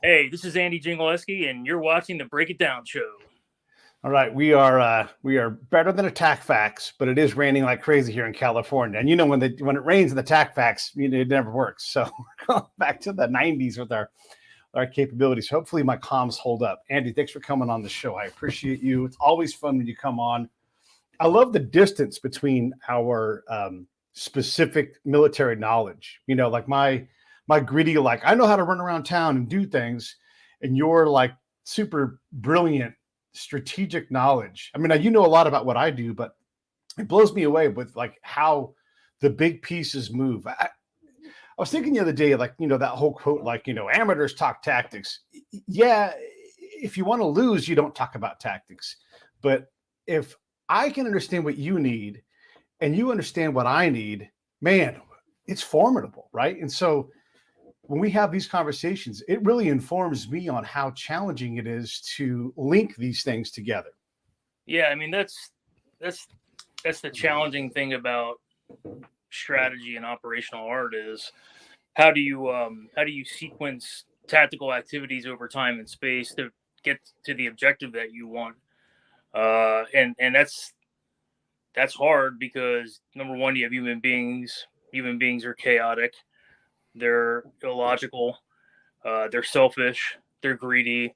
Hey, this is Andy Dziengeleski, and you're watching the Break It Down show. All right, we are better than attack facts, but it is raining like crazy here in California. And when it rains in the attack facts, it never works. So we're going back to the 90s with our capabilities. Hopefully my comms hold up. Andy, thanks for coming on the show. I appreciate you. It's always fun when you come on. I love the distance between our specific military knowledge. Like my gritty, like I know how to run around town and do things, and you're like super brilliant strategic knowledge. I mean, you know a lot about what I do, but it blows me away with like how the big pieces move. I was thinking the other day, like, that whole quote, like, amateurs talk tactics. Yeah, if you want to lose, you don't talk about tactics. But if I can understand what you need and you understand what I need, man, it's formidable, right? And so when we have these conversations, it really informs me on how challenging it is to link these things together. Yeah, I mean that's the challenging thing about strategy and operational art is how do you sequence tactical activities over time and space to get to the objective that you want, and that's hard because number one, you have human beings. Human beings are chaotic. They're illogical, they're selfish, they're greedy,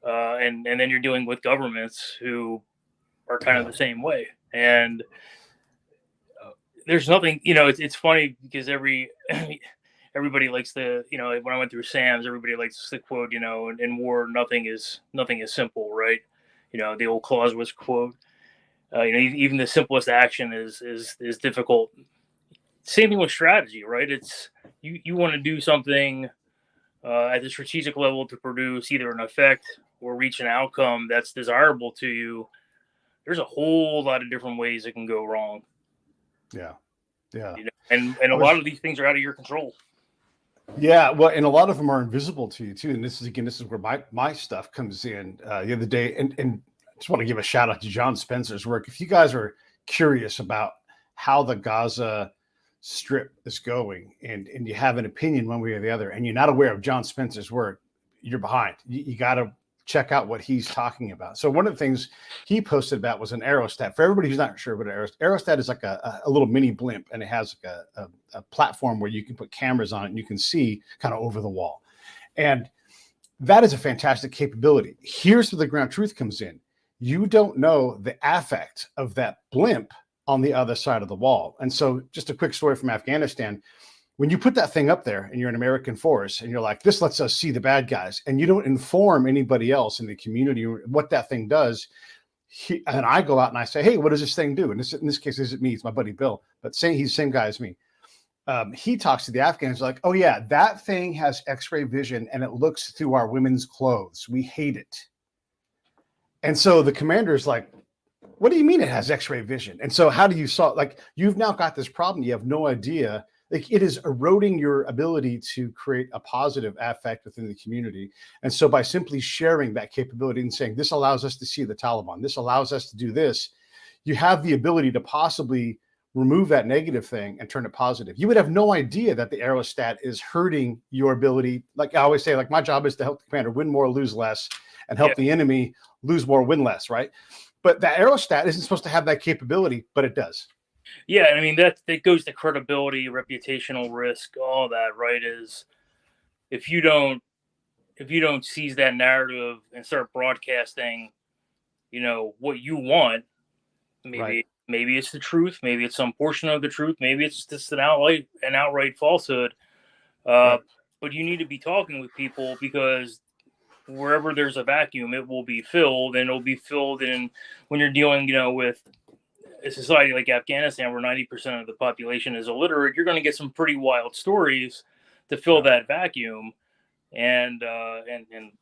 and then you're dealing with governments who are kind of the same way. And there's nothing, it's funny because everybody likes to, when I went through SAMs, everybody likes to quote, in war, nothing is simple, right? The old Clausewitz quote. Even the simplest action is difficult. Same thing with strategy, right? It's you want to do something at the strategic level to produce either an effect or reach an outcome that's desirable to you. There's a whole lot of different ways it can go wrong. Yeah. And a lot of these things are out of your control. Yeah, well, and a lot of them are invisible to you too. And this is where my stuff comes in. The other day, and I just want to give a shout out to John Spencer's work. If you guys are curious about how the Gaza Strip is going, and you have an opinion one way or the other, and you're not aware of John Spencer's work, you're behind. You got to check out what he's talking about. So one of the things he posted about was an aerostat. For everybody who's not sure what aerostat is, like a little mini blimp, and it has like a platform where you can put cameras on it and you can see kind of over the wall. And that is a fantastic capability. Here's where the ground truth comes in. You don't know the affect of that blimp on the other side of the wall. And so just a quick story from Afghanistan. When you put that thing up there and you're an American force and you're like, this lets us see the bad guys, and you don't inform anybody else in the community what that thing does. And I go out and I say, hey, what does this thing do? And in this case, isn't me, it's my buddy Bill, but saying he's the same guy as me. He talks to the Afghans like, oh yeah, that thing has X-ray vision and it looks through our women's clothes. We hate it. And so the commander is like, what do you mean it has X-ray vision? And so how do you solve, like, you've now got this problem. You have no idea. Like, it is eroding your ability to create a positive affect within the community. And so by simply sharing that capability and saying, this allows us to see the Taliban, this allows us to do this, you have the ability to possibly remove that negative thing and turn it positive. You would have no idea that the aerostat is hurting your ability. Like I always say, like, my job is to help the commander win more, lose less, and help the enemy lose more, win less, right? But the aerostat isn't supposed to have that capability, but it does. Yeah, I mean, that goes to credibility, reputational risk, all that, right? Is if you don't seize that narrative and start broadcasting, what you want, maybe it's the truth, maybe it's some portion of the truth, maybe it's just an outright falsehood. But you need to be talking with people, because wherever there's a vacuum, it will be filled, and it'll be filled in when you're dealing, with a society like Afghanistan, where 90% of the population is illiterate. You're going to get some pretty wild stories to fill that vacuum. And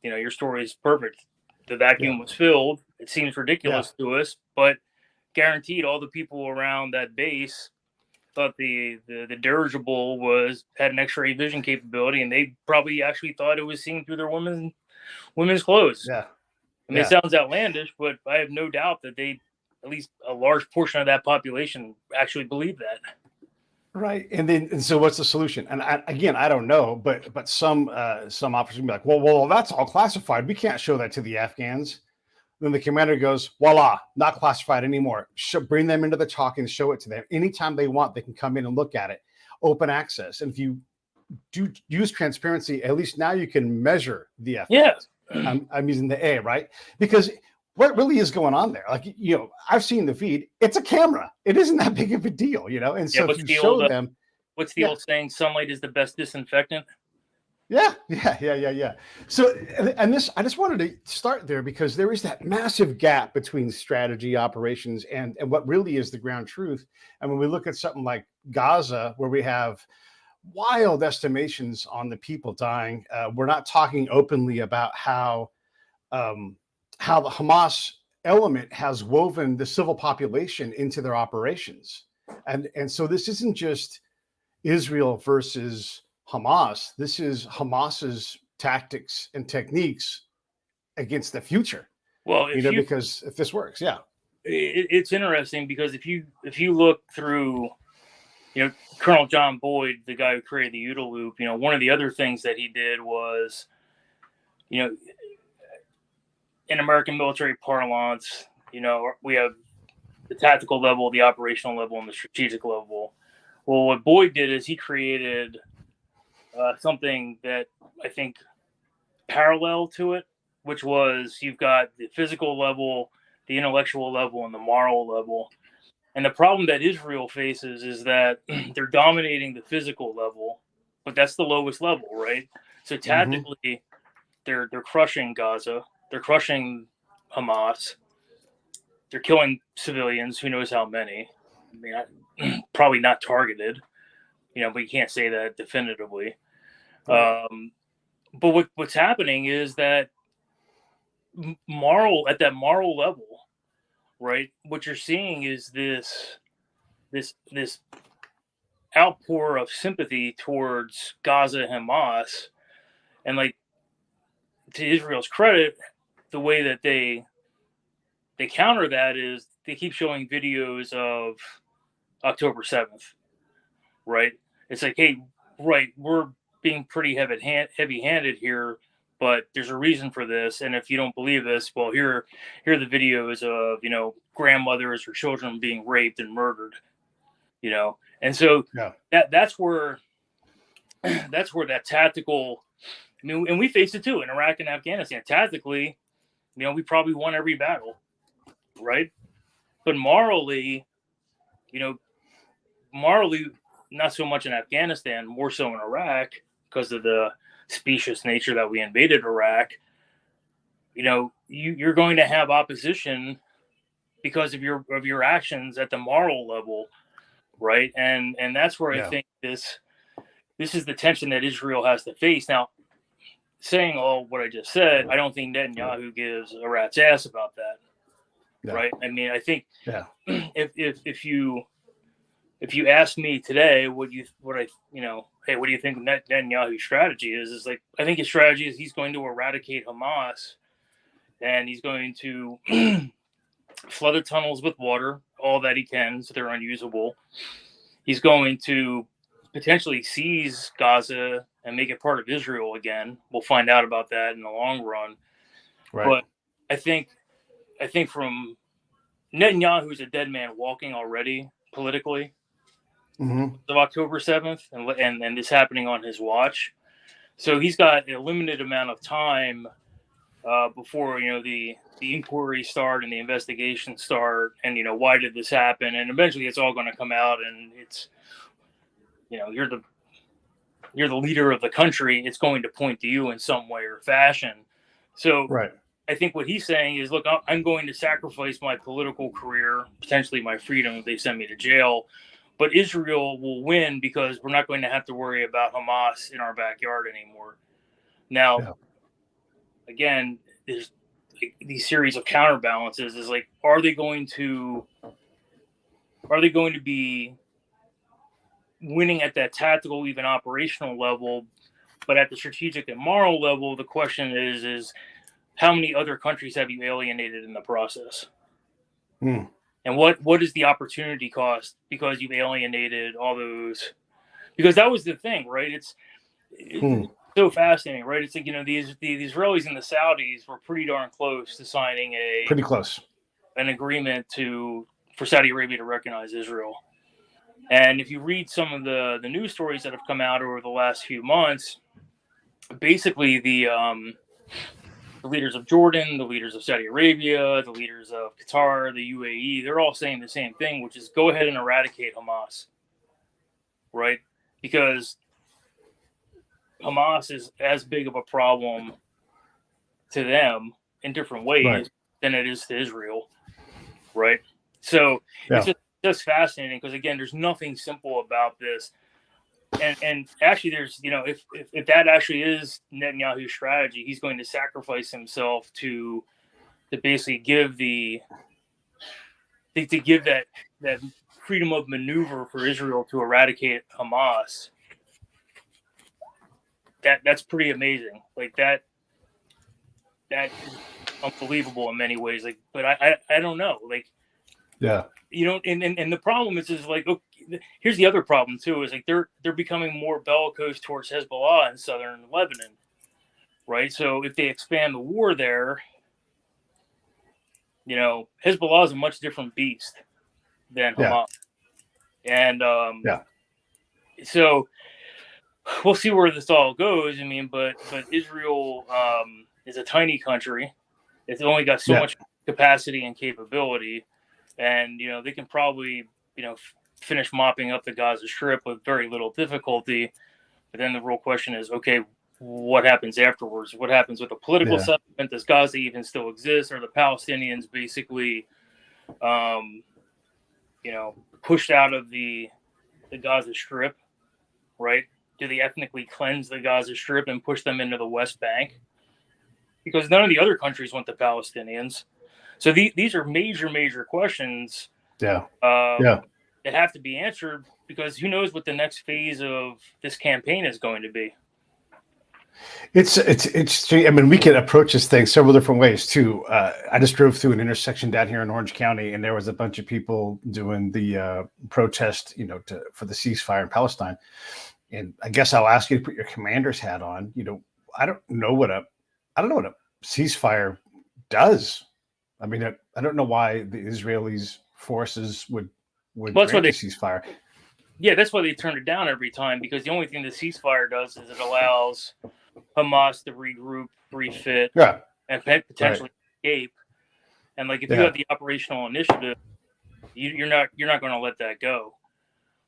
your story is perfect. The vacuum was filled. It seems ridiculous to us, but guaranteed all the people around that base thought the dirigible had an X-ray vision capability, and they probably actually thought it was seen through their women's clothes. Yeah. I mean, it sounds outlandish, but I have no doubt that at least a large portion of that population actually believe that. Right. And so what's the solution? And again, I don't know, but some officers will be like, well, that's all classified. We can't show that to the Afghans. Then the commander goes, voila, not classified anymore. Bring them into the talk and show it to them. Anytime they want, they can come in and look at it. Open access. And if you do use transparency, at least now you can measure the effect. Yeah. I'm using the A, right? Because what really is going on there? Like, I've seen the feed. It's a camera. It isn't that big of a deal, And so if you show them. What's the old saying? Sunlight is the best disinfectant. Yeah. So, and this, I just wanted to start there because there is that massive gap between strategy, operations, and what really is the ground truth. And when we look at something like Gaza, where we have wild estimations on the people dying, we're not talking openly about how the Hamas element has woven the civil population into their operations, and so this isn't just Israel versus Hamas. This is Hamas's tactics and techniques against the future. Well, because if this works, it's interesting because if you look through, Colonel John Boyd, the guy who created the OODA loop, one of the other things that he did was, in American military parlance, we have the tactical level, the operational level, and the strategic level. Well, what Boyd did is he created something that I think parallel to it, which was you've got the physical level, the intellectual level, and the moral level. And the problem that Israel faces is that they're dominating the physical level, but that's the lowest level, right? So tactically, they're crushing Gaza, they're crushing Hamas, they're killing civilians. Who knows how many? I mean, probably not targeted, but you can't say that definitively. Right. But what's happening is that at that moral level, right? What you're seeing is this outpour of sympathy towards Gaza and Hamas, and like to Israel's credit, the way that they counter that is they keep showing videos of October 7th, right? It's like, hey, right, we're being pretty heavy-handed here, but there's a reason for this. And if you don't believe this, well, here are the videos of, grandmothers or children being raped and murdered, And so that's where that tactical, and we face it too in Iraq and Afghanistan. Tactically, we probably won every battle, right? But morally, not so much in Afghanistan, more so in Iraq because of the specious nature that we invaded Iraq. You're going to have opposition because of your actions at the moral level, right? And that's where I think this is the tension that Israel has to face. Now, saying all what I just said, I don't think Netanyahu gives a rat's ass about that, right? I mean, I think if you ask me today, hey, what do you think Netanyahu's strategy is? Is like, I think his strategy is he's going to eradicate Hamas, and he's going to flood the tunnels with water, all that he can, so they're unusable. He's going to potentially seize Gaza and make it part of Israel again. We'll find out about that in the long run. Right. But I think from Netanyahu's a dead man walking already politically. Of October 7th, and this happening on his watch. So he's got a limited amount of time before the inquiry start and the investigation start, and why did this happen, and eventually it's all going to come out, and it's you're the leader of the country. It's going to point to you in some way or fashion. So I think what he's saying is, look, I'm going to sacrifice my political career, potentially my freedom if they send me to jail. But Israel will win because we're not going to have to worry about Hamas in our backyard anymore. Now, again, there's these series of counterbalances. Is like, are they going to be winning at that tactical, even operational level? But at the strategic and moral level, the question is how many other countries have you alienated in the process? And what is the opportunity cost because you've alienated all those? Because that was the thing, right? It's so fascinating, right? It's like, the Israelis and the Saudis were pretty darn close to signing pretty close an agreement for Saudi Arabia to recognize Israel. And if you read some of the news stories that have come out over the last few months, basically the leaders of Jordan, the leaders of Saudi Arabia, the leaders of Qatar, the UAE, they're all saying the same thing, which is go ahead and eradicate Hamas, right? Because Hamas is as big of a problem to them in different ways than it is to Israel, right? So it's just fascinating because, again, there's nothing simple about this. And actually, there's, if that actually is Netanyahu's strategy, he's going to sacrifice himself to basically give that freedom of maneuver for Israel to eradicate Hamas. That's pretty amazing. Like that is unbelievable in many ways. Like, but I don't know. Like, and the problem is like, okay, here's the other problem too, is like they're becoming more bellicose towards Hezbollah in southern Lebanon, right? So if they expand the war there, Hezbollah is a much different beast than Hamas. And so we'll see where this all goes. I mean, but Israel is a tiny country. It's only got so much capacity and capability, and they can probably finish mopping up the Gaza Strip with very little difficulty. But then the real question is, okay, what happens afterwards? What happens with the political settlement? Does Gaza even still exist? Are the Palestinians basically, pushed out of the Gaza Strip, right? Do they ethnically cleanse the Gaza Strip and push them into the West Bank? Because none of the other countries want the Palestinians. So these are major, major questions. That have to be answered, because who knows what the next phase of this campaign is going to be. It's I mean, we can approach this thing several different ways too. I just drove through an intersection down here in Orange County, and there was a bunch of people doing the protest, for the ceasefire in Palestine. And I guess I'll ask you to put your commander's hat on. I don't know what a ceasefire does. I mean, I don't know why the Israelis forces would grant a ceasefire. Yeah, that's why they turn it down every time, because the only thing the ceasefire does is it allows Hamas to regroup, refit, and potentially escape. And like, if you have the operational initiative, you're not going to let that go,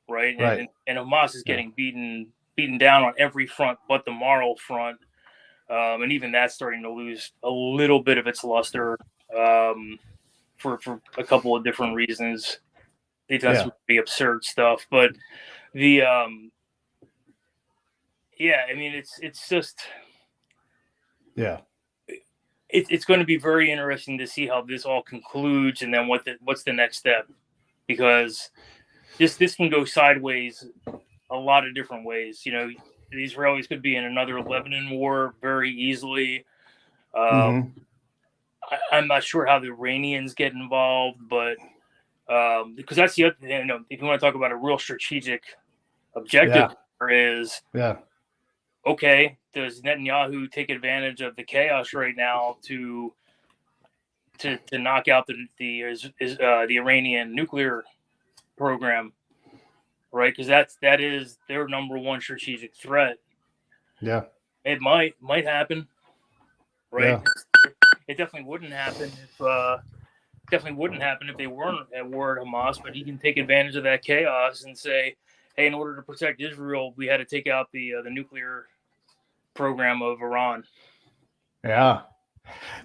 right? And Hamas is getting beaten down on every front but the moral front, and even that's starting to lose a little bit of its luster for a couple of different reasons. They've done some pretty absurd stuff, but the I mean, it's just it's going to be very interesting to see how this all concludes, and then what's the next step, because this can go sideways a lot of different ways. The Israelis could be in another Lebanon war very easily. I'm not sure how the Iranians get involved, but because that's the other thing. If you want to talk about a real strategic objective, okay, does Netanyahu take advantage of the chaos right now to knock out the Iranian nuclear program, right? Because that is their number one strategic threat. It might happen, right? It definitely wouldn't happen if they weren't at war at Hamas, but he can take advantage of that chaos and say, hey, in order to protect Israel, we had to take out the nuclear program of Iran.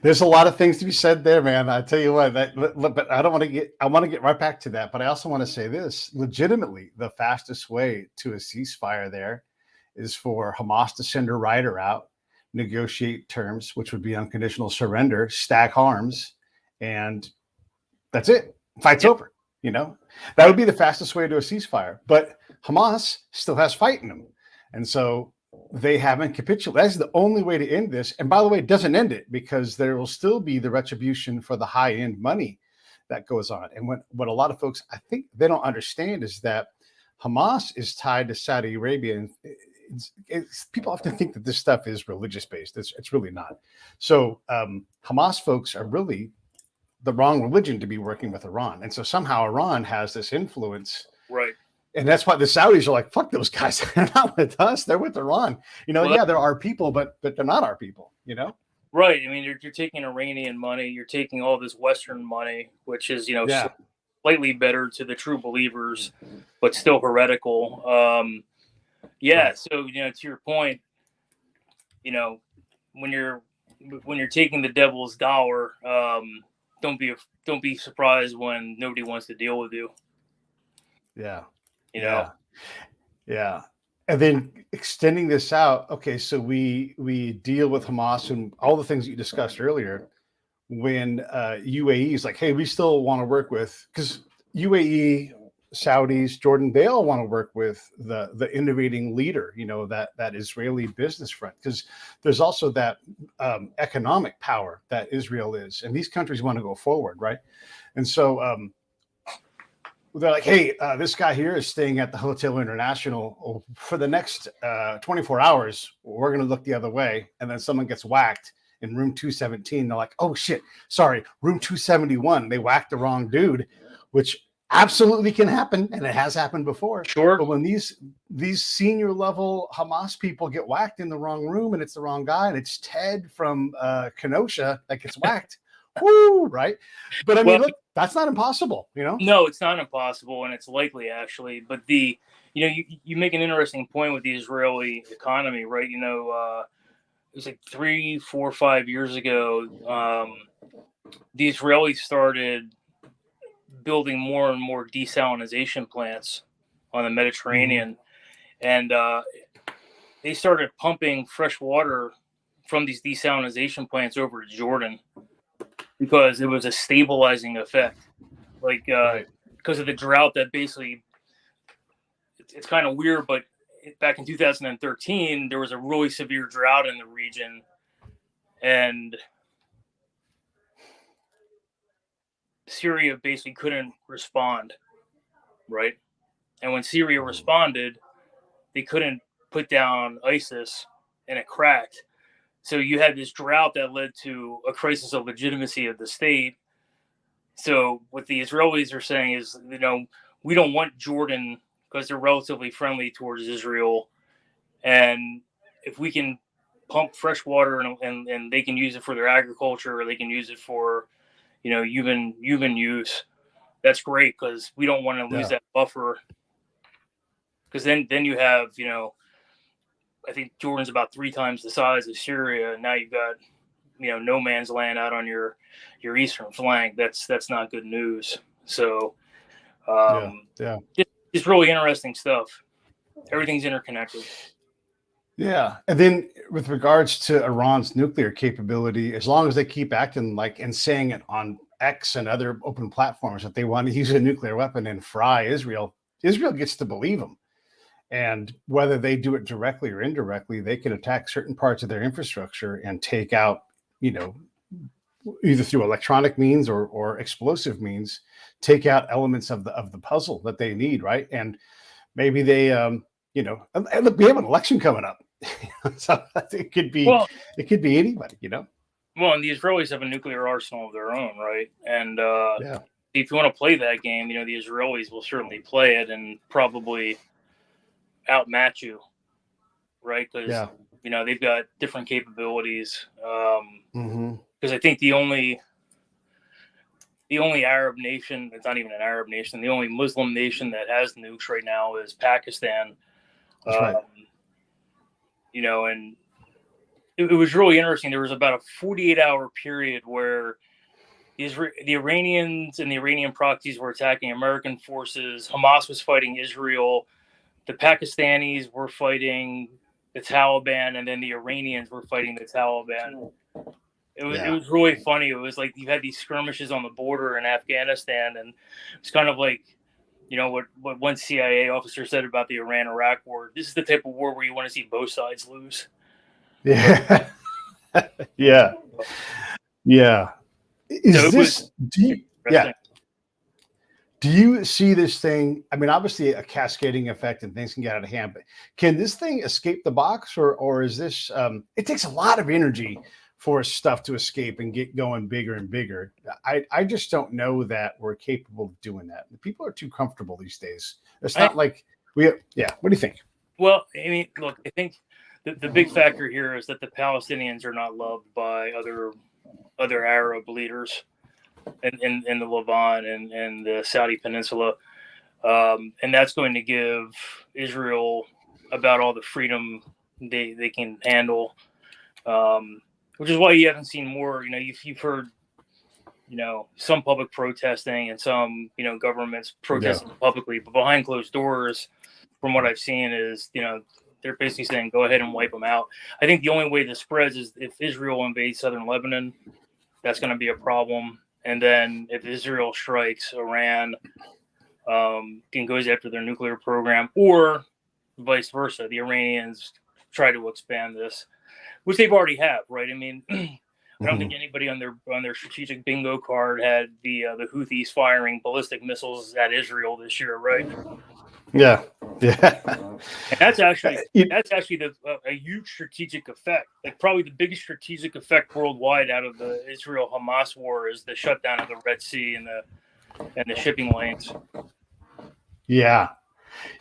There's a lot of things to be said there, man. I tell you what, but I want to get right back to that, but I also want to say this: legitimately, the fastest way to a ceasefire there is for Hamas to send a rider out, negotiate terms, which would be unconditional surrender, stack arms, and that's it. Fight's over. That would be the fastest way to a ceasefire. But Hamas still has fight in them, and so they haven't capitulated. That's the only way to end this. And by the way, it doesn't end it, because there will still be the retribution for the high-end money that goes on. And what a lot of folks, I think they don't understand is that Hamas is tied to Saudi Arabia. And people often think that this stuff is religious based. It's really not. So Hamas folks are really the wrong religion to be working with Iran. And so somehow Iran has this influence. Right. And that's why the Saudis are like, fuck those guys. They're not with us. They're with Iran. Yeah, they're our people, but they're not our people, Right. I mean, you're taking Iranian money. You're taking all this Western money, which is, slightly better to the true believers, but still heretical. Right. So, to your point, when you're taking the devil's dollar, don't be surprised when nobody wants to deal with you. Yeah. Yeah. And then extending this out. Okay. So we deal with Hamas and all the things that you discussed earlier when UAE is like, hey, we still want to work with, because UAE, Saudis, Jordan, they all want to work with the innovating leader, that Israeli business front, because there's also that economic power that Israel is, and these countries want to go forward, right? And so they're like, hey, this guy here is staying at the Hotel International for the next 24 hours. We're going to look the other way, and then someone gets whacked in room 217. They're like, oh shit, sorry, room 271. They whacked the wrong dude, which absolutely can happen, and it has happened before. Sure. But when these senior level Hamas people get whacked in the wrong room, and it's the wrong guy, and it's Ted from Kenosha that gets whacked, woo, right? But I mean, look, that's not impossible, No, it's not impossible, and it's likely actually. But you make an interesting point with the Israeli economy, right? It was like 3, 4, 5 years ago. The Israelis started building more and more desalination plants on the Mediterranean, and they started pumping fresh water from these desalination plants over to Jordan because it was a stabilizing effect, because of the drought that basically, it's kind of weird, but back in 2013 there was a really severe drought in the region, and Syria basically couldn't respond, right? And when Syria responded, they couldn't put down ISIS, and it cracked. So you had this drought that led to a crisis of legitimacy of the state. So what the Israelis are saying is, we don't want Jordan because they're relatively friendly towards Israel. And if we can pump fresh water and they can use it for their agriculture, or they can use it for, human use, that's great, because we don't want to lose that buffer. Because then you have, I think Jordan's about 3 times the size of Syria, and now you've got, no man's land out on your eastern flank. That's not good news. So, it's really interesting stuff. Everything's interconnected. Yeah. And then with regards to Iran's nuclear capability, as long as they keep acting like and saying it on X and other open platforms that they want to use a nuclear weapon and fry Israel gets to believe them. And whether they do it directly or indirectly, they can attack certain parts of their infrastructure and take out, either through electronic means or explosive means, take out elements of the puzzle that they need, right? And maybe they, and look, we have an election coming up, so it could be anybody, Well, and the Israelis have a nuclear arsenal of their own, right? And if you want to play that game, the Israelis will certainly play it and probably outmatch you, right? Because they've got different capabilities. Because I think the only Arab nation, it's not even an Arab nation, the only Muslim nation that has nukes right now is Pakistan. That's right. And it was really interesting. There was about a 48-hour period where the Iranians and the Iranian proxies were attacking American forces. Hamas was fighting Israel. The Pakistanis were fighting the Taliban, and then the Iranians were fighting the Taliban. It was really funny. It was like you had these skirmishes on the border in Afghanistan, and it's kind of like, what one CIA officer said about the Iran-Iraq war. This is the type of war where you want to see both sides lose. Yeah. Yeah. Is so this deep? Yeah. Do you see this thing? I mean, obviously a cascading effect and things can get out of hand, but can this thing escape the box, or is this? It takes a lot of energy for stuff to escape and get going bigger and bigger. I just don't know that we're capable of doing that. People are too comfortable these days. It's not like we. Yeah. What do you think? Well, I mean, look, I think the big factor here is that the Palestinians are not loved by other Arab leaders in the Levant and the Saudi Peninsula. And that's going to give Israel about all the freedom they can handle, which is why you haven't seen more. You've heard, some public protesting and some, governments protesting publicly, but behind closed doors, from what I've seen, is, they're basically saying, go ahead and wipe them out. I think the only way this spreads is if Israel invades southern Lebanon. That's going to be a problem. And then if Israel strikes Iran and goes after their nuclear program, or vice versa, the Iranians try to expand this, which they've already have, right? I mean, I don't think anybody on their strategic bingo card had the Houthis firing ballistic missiles at Israel this year, right? Yeah. And that's actually a huge strategic effect. Like probably the biggest strategic effect worldwide out of the Israel-Hamas war is the shutdown of the Red Sea and the shipping lanes. Yeah,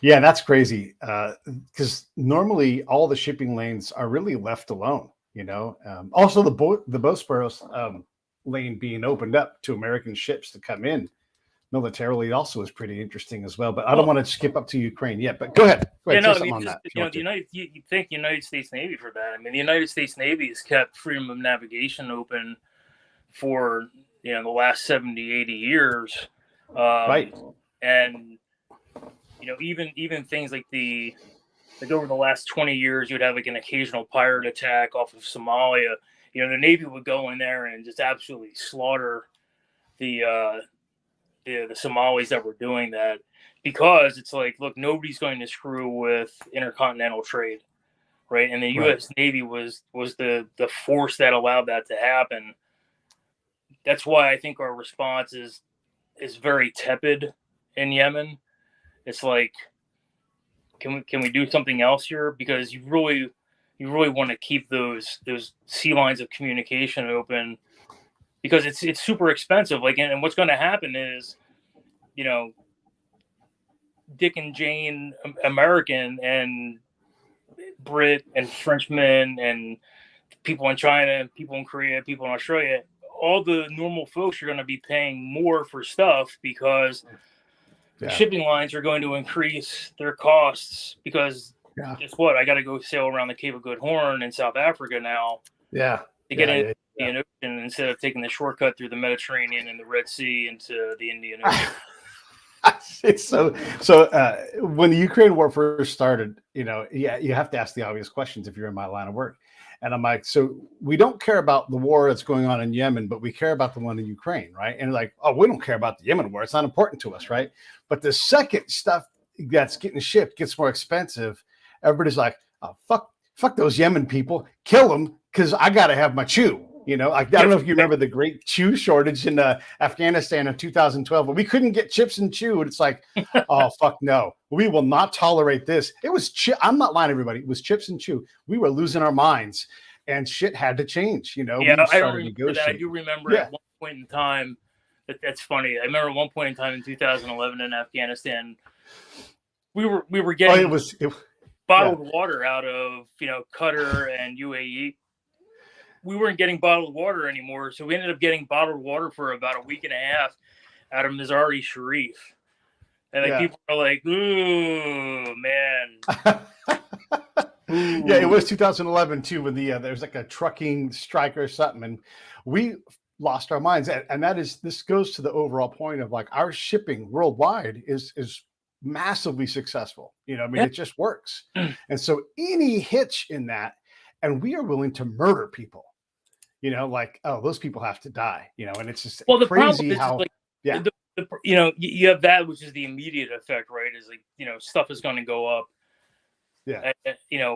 that's crazy. Because normally all the shipping lanes are really left alone. Also the Bosporus lane being opened up to American ships to come in militarily also is pretty interesting as well. But I don't want to skip up to Ukraine yet. But go ahead. You thank the United States Navy for that. I mean, the United States Navy has kept freedom of navigation open for the last 70, 80 years, right? And even things like over the last 20 years, you'd have like an occasional pirate attack off of Somalia. The Navy would go in there and just absolutely slaughter the Somalis that were doing that, because it's like, look, nobody's going to screw with intercontinental trade, right? And the U.S. Navy was the force that allowed that to happen. That's why I think our response is very tepid in Yemen. It's like, can we do something else here? Because you really want to keep those sea lines of communication open, because it's super expensive. Like, and what's going to happen is, Dick and Jane American and Brit and Frenchman and people in China, people in Korea, people in Australia, all the normal folks are going to be paying more for stuff because the shipping lines are going to increase their costs, because guess what? I got to go sail around the Cape of Good Horn in South Africa now. To get into the Indian Ocean instead of taking the shortcut through the Mediterranean and the Red Sea into the Indian Ocean. It's so when the Ukraine war first started, you have to ask the obvious questions if you're in my line of work. And I'm like, so we don't care about the war that's going on in Yemen, but we care about the one in Ukraine, right? And like, oh, we don't care about the Yemen war. It's not important to us, right? But the second stuff that's getting shipped gets more expensive, everybody's like, oh, fuck those Yemen people, kill them, because I got to have my chew. I don't know if you remember the great chew shortage in Afghanistan in 2012, but we couldn't get chips and chew. And it's like, oh, fuck no. We will not tolerate this. It was, I'm not lying, everybody. It was chips and chew. We were losing our minds and shit had to change. I remember that. I do remember at one point in time, that's funny. I remember at one point in time in 2011 in Afghanistan, we were getting bottled water out of, Qatar and UAE. We weren't getting bottled water anymore, so we ended up getting bottled water for about a week and a half out of Mazar-e Sharif. And people are like, ooh, man. Yeah, it was 2011 too, when there was like a trucking strike or something, and we lost our minds. And this goes to the overall point of like our shipping worldwide is massively successful. It just works. And so any hitch in that, and we are willing to murder people. Like, oh, those people have to die. And it's just crazy how. You have that, which is the immediate effect, right? Is like, stuff is going to go up. Yeah.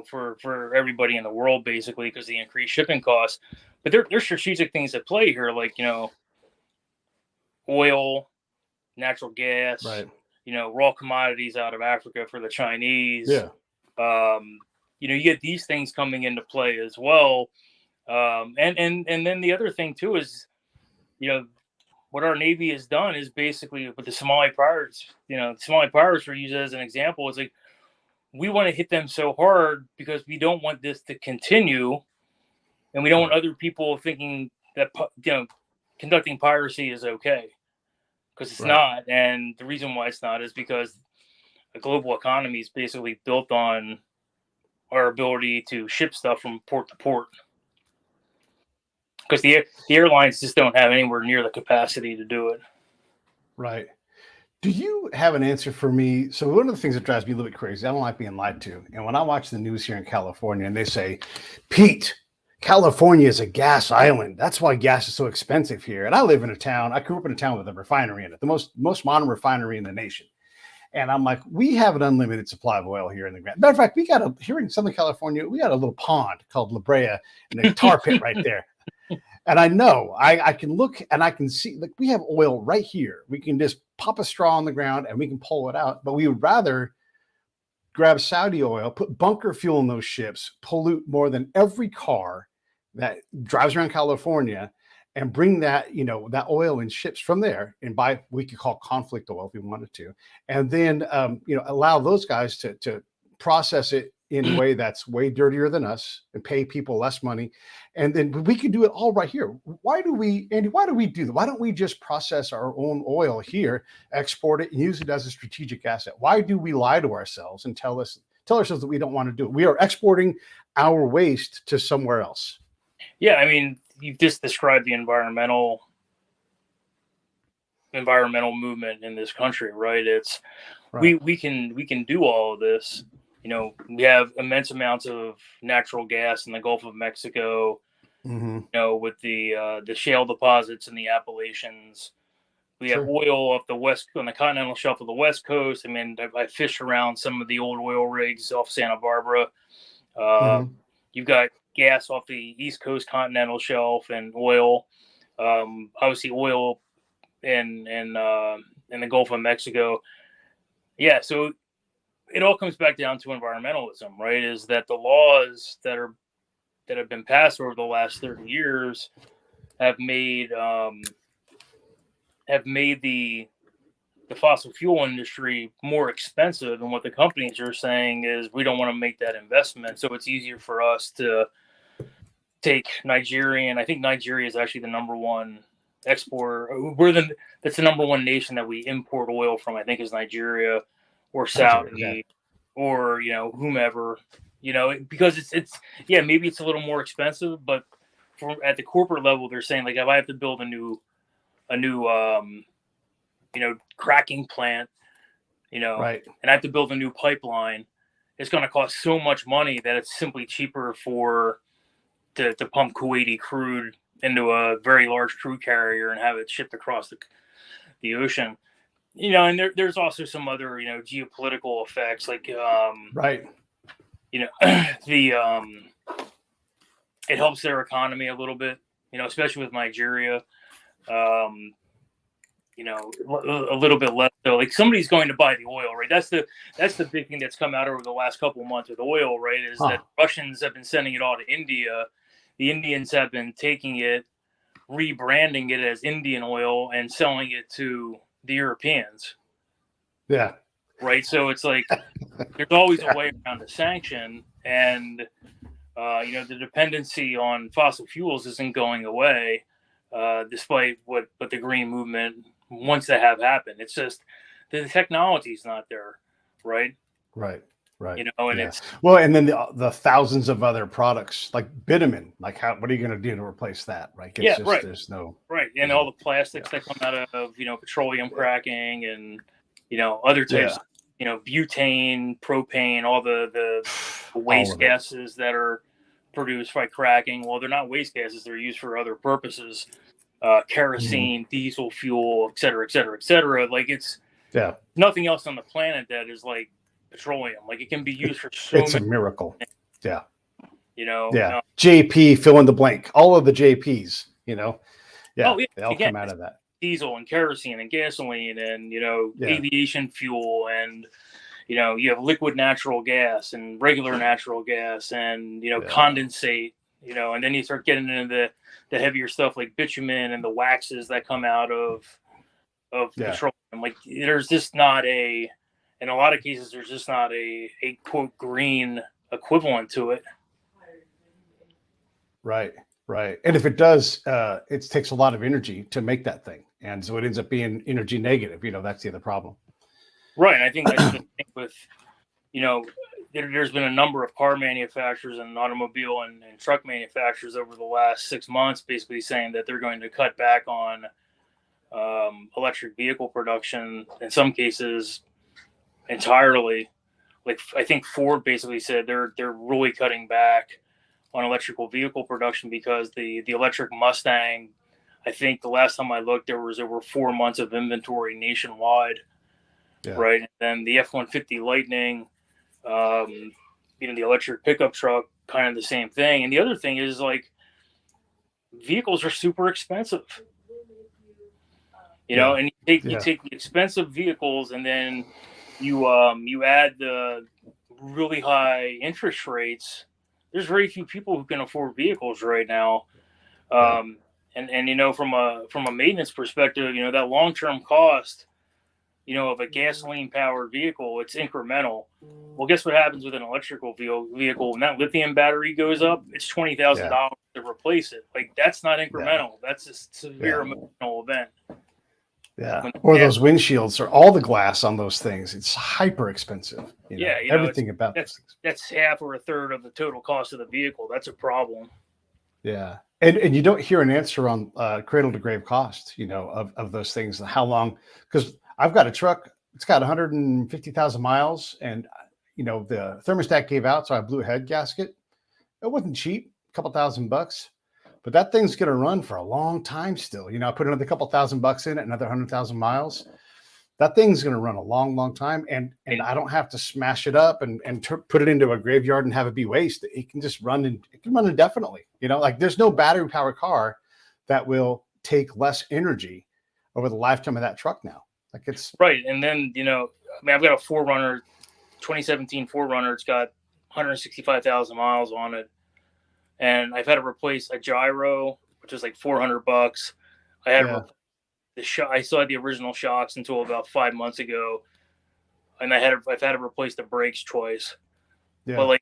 For everybody in the world, basically, because the increased shipping costs. But there's strategic things at play here, like oil, natural gas, Right. raw commodities out of Africa for the Chinese. Yeah. You get these things coming into play as well. And then the other thing too is, what our Navy has done is basically with the Somali pirates, the Somali pirates were used as an example. It's like, we want to hit them so hard because we don't want this to continue. And we don't want other people thinking that, conducting piracy is okay, because it's not. And the reason why it's not is because a global economy is basically built on our ability to ship stuff from port to port, because the airlines just don't have anywhere near the capacity to do it. Right. Do you have an answer for me? So one of the things that drives me a little bit crazy, I don't like being lied to. And when I watch the news here in California and they say, Pete, California is a gas island. That's why gas is so expensive here. And I live in a town. I grew up in a town with a refinery in it, the most modern refinery in the nation. And I'm like, we have an unlimited supply of oil here in the ground. Matter of fact, here in Southern California, we got a little pond called La Brea and a tar pit right there. And I know I can look and I can see, like, we have oil right here. We can just pop a straw on the ground and we can pull it out. But we would rather grab Saudi oil, put bunker fuel in those ships, pollute more than every car that drives around California, and bring that, that oil in ships from there and buy, we could call conflict oil if we wanted to. And then, allow those guys to process it in a way that's way dirtier than us and pay people less money. And then we can do it all right here. Why do we do that? Why don't we just process our own oil here, export it, and use it as a strategic asset? Why do we lie to ourselves and tell ourselves that we don't want to do it? We are exporting our waste to somewhere else. Yeah, I mean, you've just described the environmental movement in this country, right? It's we can do all of this. We have immense amounts of natural gas in the Gulf of Mexico. With the shale deposits in the Appalachians. We have oil off on the continental shelf of the West Coast. I mean, I fished around some of the old oil rigs off Santa Barbara. You've got gas off the East Coast continental shelf and oil. Obviously, oil in the Gulf of Mexico. Yeah, so it all comes back down to environmentalism, right? Is that the laws that have been passed over the last 30 years have made the fossil fuel industry more expensive, and what the companies are saying is we don't want to make that investment, so it's easier for us to take Nigeria. I think Nigeria is actually the number one exporter. That's the number one nation that we import oil from, I think, is Nigeria or Saudi or whomever. Because it's maybe it's a little more expensive, but at the corporate level, they're saying, like, if I have to build a new cracking plant, and I have to build a new pipeline, it's going to cost so much money that it's simply cheaper to pump Kuwaiti crude into a very large crude carrier and have it shipped across the ocean. And there's also some other geopolitical effects, like it helps their economy a little bit, especially with Nigeria. A little bit less. So, like, somebody's going to buy the oil, right? That's the big thing that's come out over the last couple of months with oil, right? Is that Russians have been sending it all to India. The Indians have been taking it, rebranding it as Indian oil, and selling it to the Europeans. Yeah. Right. So it's like there's always a way around a sanction, and the dependency on fossil fuels isn't going away, despite what the green movement wants to have happen. It's just the technology's not there, right? Right. It's and then the thousands of other products like bitumen. Like, what are you going to do to replace that? Right. There's no and all the plastics that come out of petroleum cracking and other types. Butane, propane, all the waste gases that are produced by cracking. Well, they're not waste gases; they're used for other purposes. Kerosene, diesel fuel, et cetera, et cetera, et cetera. Like, it's nothing else on the planet that is like petroleum. Like, it can be used for it's a miracle. Things. JP, fill in the blank. All of the JPs. They all come out of that. diesel and kerosene and gasoline and, Yeah. aviation fuel and, you have liquid natural gas and regular natural gas and, condensate, and then you start getting into the heavier stuff like bitumen and the waxes that come out of petroleum. Like there's just not in a lot of cases, there's just not a quote green equivalent to it. Right. And if it does, it takes a lot of energy to make that thing. And so it ends up being energy negative. That's the other problem. Right. And I think that's the thing with, there's been a number of car manufacturers and automobile and truck manufacturers over the last 6 months basically saying that they're going to cut back on electric vehicle production, in some cases entirely. Like I think Ford basically said they're really cutting back on electrical vehicle production because the electric Mustang, I think the last time I looked, there was over 4 months of inventory nationwide. Yeah. Right. And then the F-150 Lightning, the electric pickup truck, kind of the same thing. And the other thing is like vehicles are super expensive, and you take the expensive vehicles and then you add the really high interest rates. There's very few people who can afford vehicles right now. And from a maintenance perspective, that long-term cost, of a gasoline powered vehicle, it's incremental. Well, guess what happens with an electrical vehicle? When that lithium battery goes up, it's $20,000 to replace it. Like that's not incremental. That's a severe emotional event. Yeah. Or those windshields or all the glass on those things. It's hyper expensive. Everything about those things. That's half or a third of the total cost of the vehicle. That's a problem. Yeah. And you don't hear an answer on cradle to grave cost, of those things. How long? Because I've got a truck. It's got 150,000 miles, and the thermostat gave out, so I blew a head gasket. It wasn't cheap, a couple $1,000, but that thing's going to run for a long time still. I put another couple $1,000 in it, another 100,000 miles. That thing's going to run a long, long time, and I don't have to smash it up and put it into a graveyard and have it be waste. It can just run, and it can run indefinitely. Like there's no battery powered car that will take less energy over the lifetime of that truck now. Like it's right. And then, I've got a 4Runner, 2017 4Runner. It's got 165,000 miles on it. And I've had to replace a gyro, which is like $400. I had I still had the original shocks until about 5 months ago. And I've had to replace the brakes twice. Yeah. But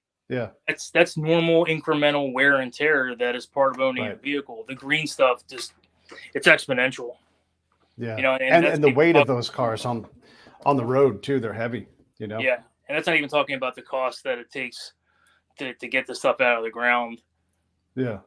that's normal incremental wear and tear that is part of owning a vehicle. The green stuff it's exponential. Yeah. And the weight of those cars on the road too, they're heavy, Yeah. And that's not even talking about the cost that it takes to get the stuff out of the ground. Yeah.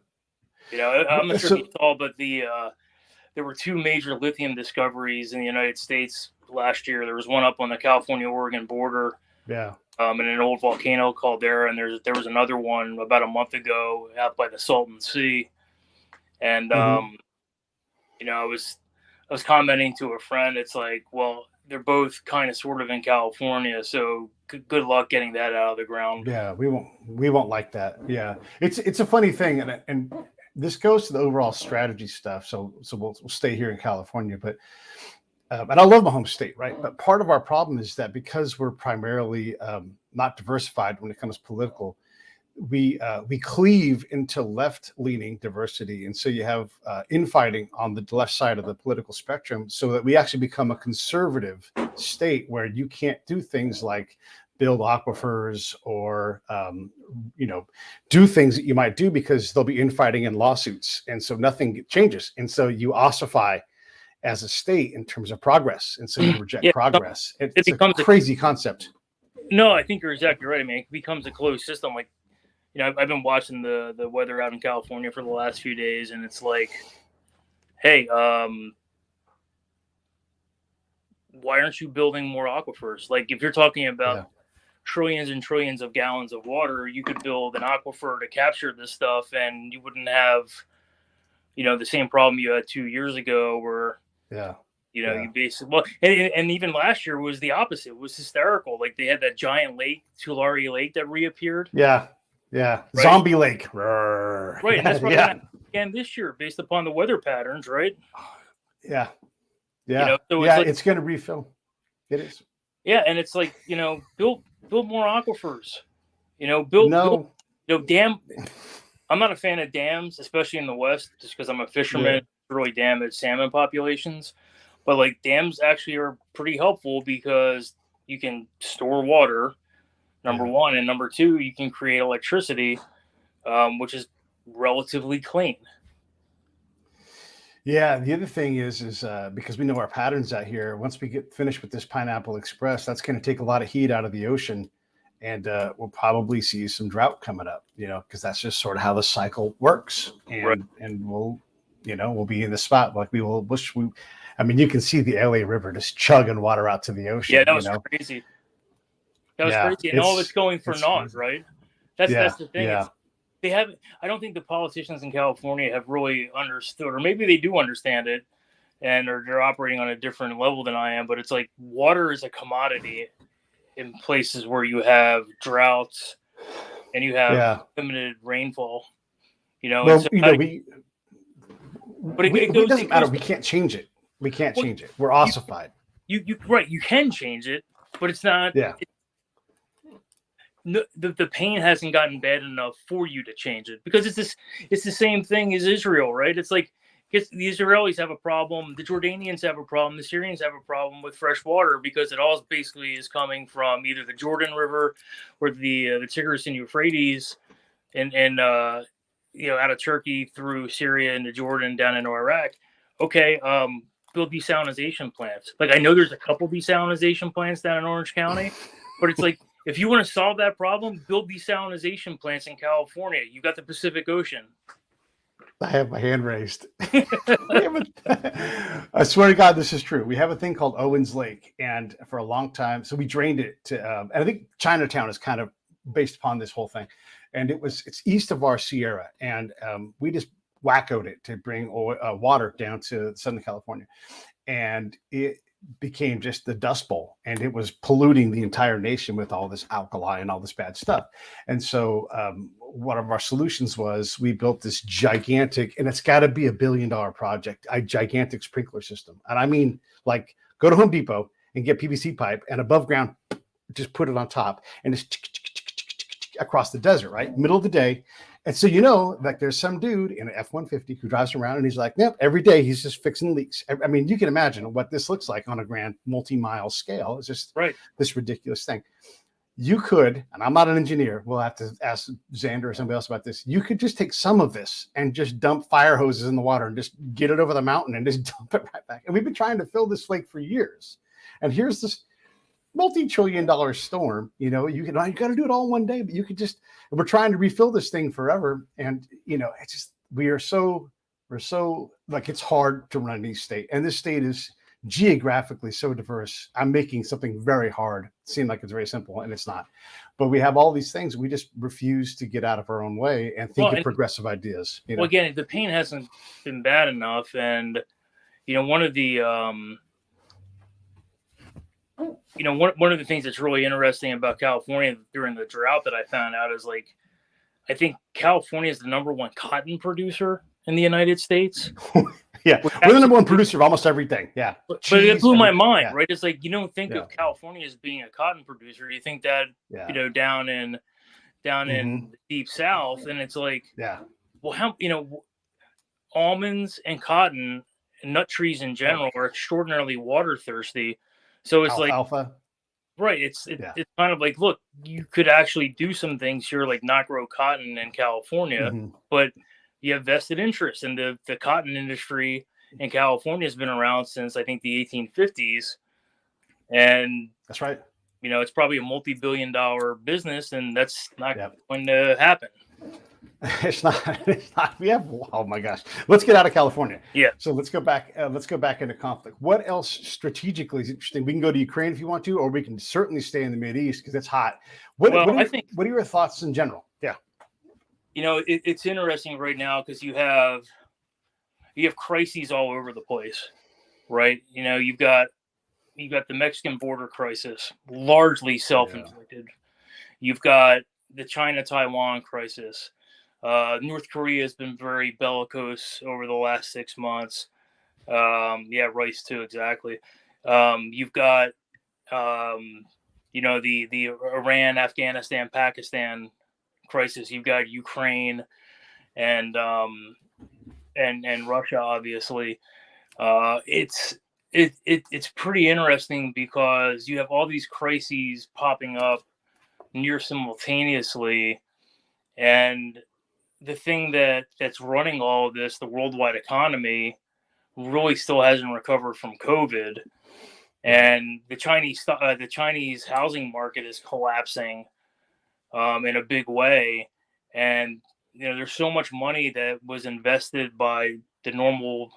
I'm not sure if you saw, but there were 2 major lithium discoveries in the United States last year. There was one up on the California-Oregon border. Yeah. In an old volcano called Ther, and there was another one about a month ago out by the Salton Sea. And I was commenting to a friend. It's like, well, they're both kind of sort of in California, so good luck getting that out of the ground. Yeah, we won't like that. Yeah, it's a funny thing, and this goes to the overall strategy stuff. So we'll stay here in California, but and I love my home state, right? But part of our problem is that because we're primarily not diversified when it comes to political, we cleave into left-leaning diversity, and so you have infighting on the left side of the political spectrum, so that we actually become a conservative state where you can't do things like build aquifers or do things that you might do because there'll be infighting and lawsuits, and so nothing changes, and so you ossify as a state in terms of progress, and so you reject progress. It's a crazy concept. No, I think you're exactly right. I mean, it becomes a closed system. Like, I've been watching the weather out in California for the last few days, and it's like, hey, why aren't you building more aquifers? Like, if you're talking about trillions and trillions of gallons of water, you could build an aquifer to capture this stuff, and you wouldn't have, the same problem you had 2 years ago where, you basically, and even last year was the opposite. It was hysterical. Like, they had that giant lake, Tulare Lake, that reappeared. Yeah. Yeah. Right? Zombie lake. Right. And that's probably again this year based upon the weather patterns, right? Yeah. Yeah. So yeah, it's going to refill. It is. Yeah, and it's like, build more aquifers. Build No. dam. I'm not a fan of dams, especially in the West, just because I'm a fisherman. Yeah. Really damage salmon populations. But like dams actually are pretty helpful because you can store water, number one, and number two, you can create electricity, which is relatively clean. Yeah, the other thing is because we know our patterns out here. Once we get finished with this Pineapple Express, that's going to take a lot of heat out of the ocean, and we'll probably see some drought coming up. Because that's just sort of how the cycle works, and we'll be in the spot like we will wish we. I mean, you can see the LA River just chugging water out to the ocean. Yeah, that was crazy. That was crazy, and all of it's going for naught, right? That's the thing. Yeah. They haven't. I don't think the politicians in California have really understood, or maybe they do understand it, and they're operating on a different level than I am. But it's like water is a commodity in places where you have droughts and you have limited rainfall. Well, so it doesn't matter. We can't change it. We can't change it. We're ossified. You can change it, but it's not. Yeah. The pain hasn't gotten bad enough for you to change it, because it's the same thing as Israel, right? It's like the Israelis have a problem, the Jordanians have a problem, the Syrians have a problem with fresh water, because it all basically is coming from either the Jordan River or the Tigris and Euphrates, and out of Turkey through Syria into Jordan down into Iraq. Okay, build desalinization plants. Like, I know there's a couple desalinization plants down in Orange County, but it's like, if you want to solve that problem, build desalinization plants in California. You got the Pacific Ocean. I have my hand raised. I swear to God, this is true. We have a thing called Owens Lake, and for a long time, so we drained it to. And I think Chinatown is kind of based upon this whole thing, and it's east of our Sierra, and we just wackoed it to bring water down to Southern California, and it became just the Dust Bowl, and it was polluting the entire nation with all this alkali and all this bad stuff. And so one of our solutions was we built this gigantic, and it's got to be $1 billion project, a gigantic sprinkler system. And I mean, like, go to Home Depot and get PVC pipe, and above ground, just put it on top, and just across the desert, right? Middle of the day. And so, like, there's some dude in an F-150 who drives around, and he's like, yep, every day he's just fixing leaks. I mean, you can imagine what this looks like on a grand multi-mile scale. It's just this ridiculous thing. You could, and I'm not an engineer, we'll have to ask Xander or somebody else about this. You could just take some of this and just dump fire hoses in the water and just get it over the mountain and just dump it right back. And we've been trying to fill this lake for years. And here's this multi-trillion-dollar storm. You got to do it all in one day, but you could just. We're trying to refill this thing forever, and it's just we're so like, it's hard to run any state, and this state is geographically so diverse. I'm making something very hard seem like it's very simple, and it's not. But we have all these things. We just refuse to get out of our own way and think of progressive ideas. Well, again, the pain hasn't been bad enough, and one of the one of the things that's really interesting about California during the drought that I found out is, like, I think California is the #1 cotton producer in the United States. Yeah, we're the #1 producer of almost everything. Yeah, but it blew my mind, right? It's like, you don't think of California as being a cotton producer. You think that down in the deep South, and it's like, well, how almonds and cotton and nut trees in general are extraordinarily water thirsty. So it's alfalfa. Right. It's kind of like, look, you could actually do some things here, like not grow cotton in California, but you have vested interest in the cotton industry in California has been around since, I think, the 1850s. And that's right. It's probably a multi-billion-dollar business, and that's not going to happen. It's not. We have. Oh my gosh. Let's get out of California. Yeah. So let's go back. Let's go back into conflict. What else strategically is interesting? We can go to Ukraine if you want to, or we can certainly stay in the Mideast because it's hot. What are your thoughts in general? Yeah. It's interesting right now because you have crises all over the place, right? You've got the Mexican border crisis, largely self-inflicted. You've got the China-Taiwan crisis. North Korea has been very bellicose over the last 6 months. Yeah, rice too, exactly. You've got the Iran, Afghanistan, Pakistan crisis. You've got Ukraine and Russia, obviously. It's pretty interesting because you have all these crises popping up near simultaneously, and the thing that's running all of this, the worldwide economy, really still hasn't recovered from COVID, and the Chinese housing market is collapsing in a big way, and there's so much money that was invested by the normal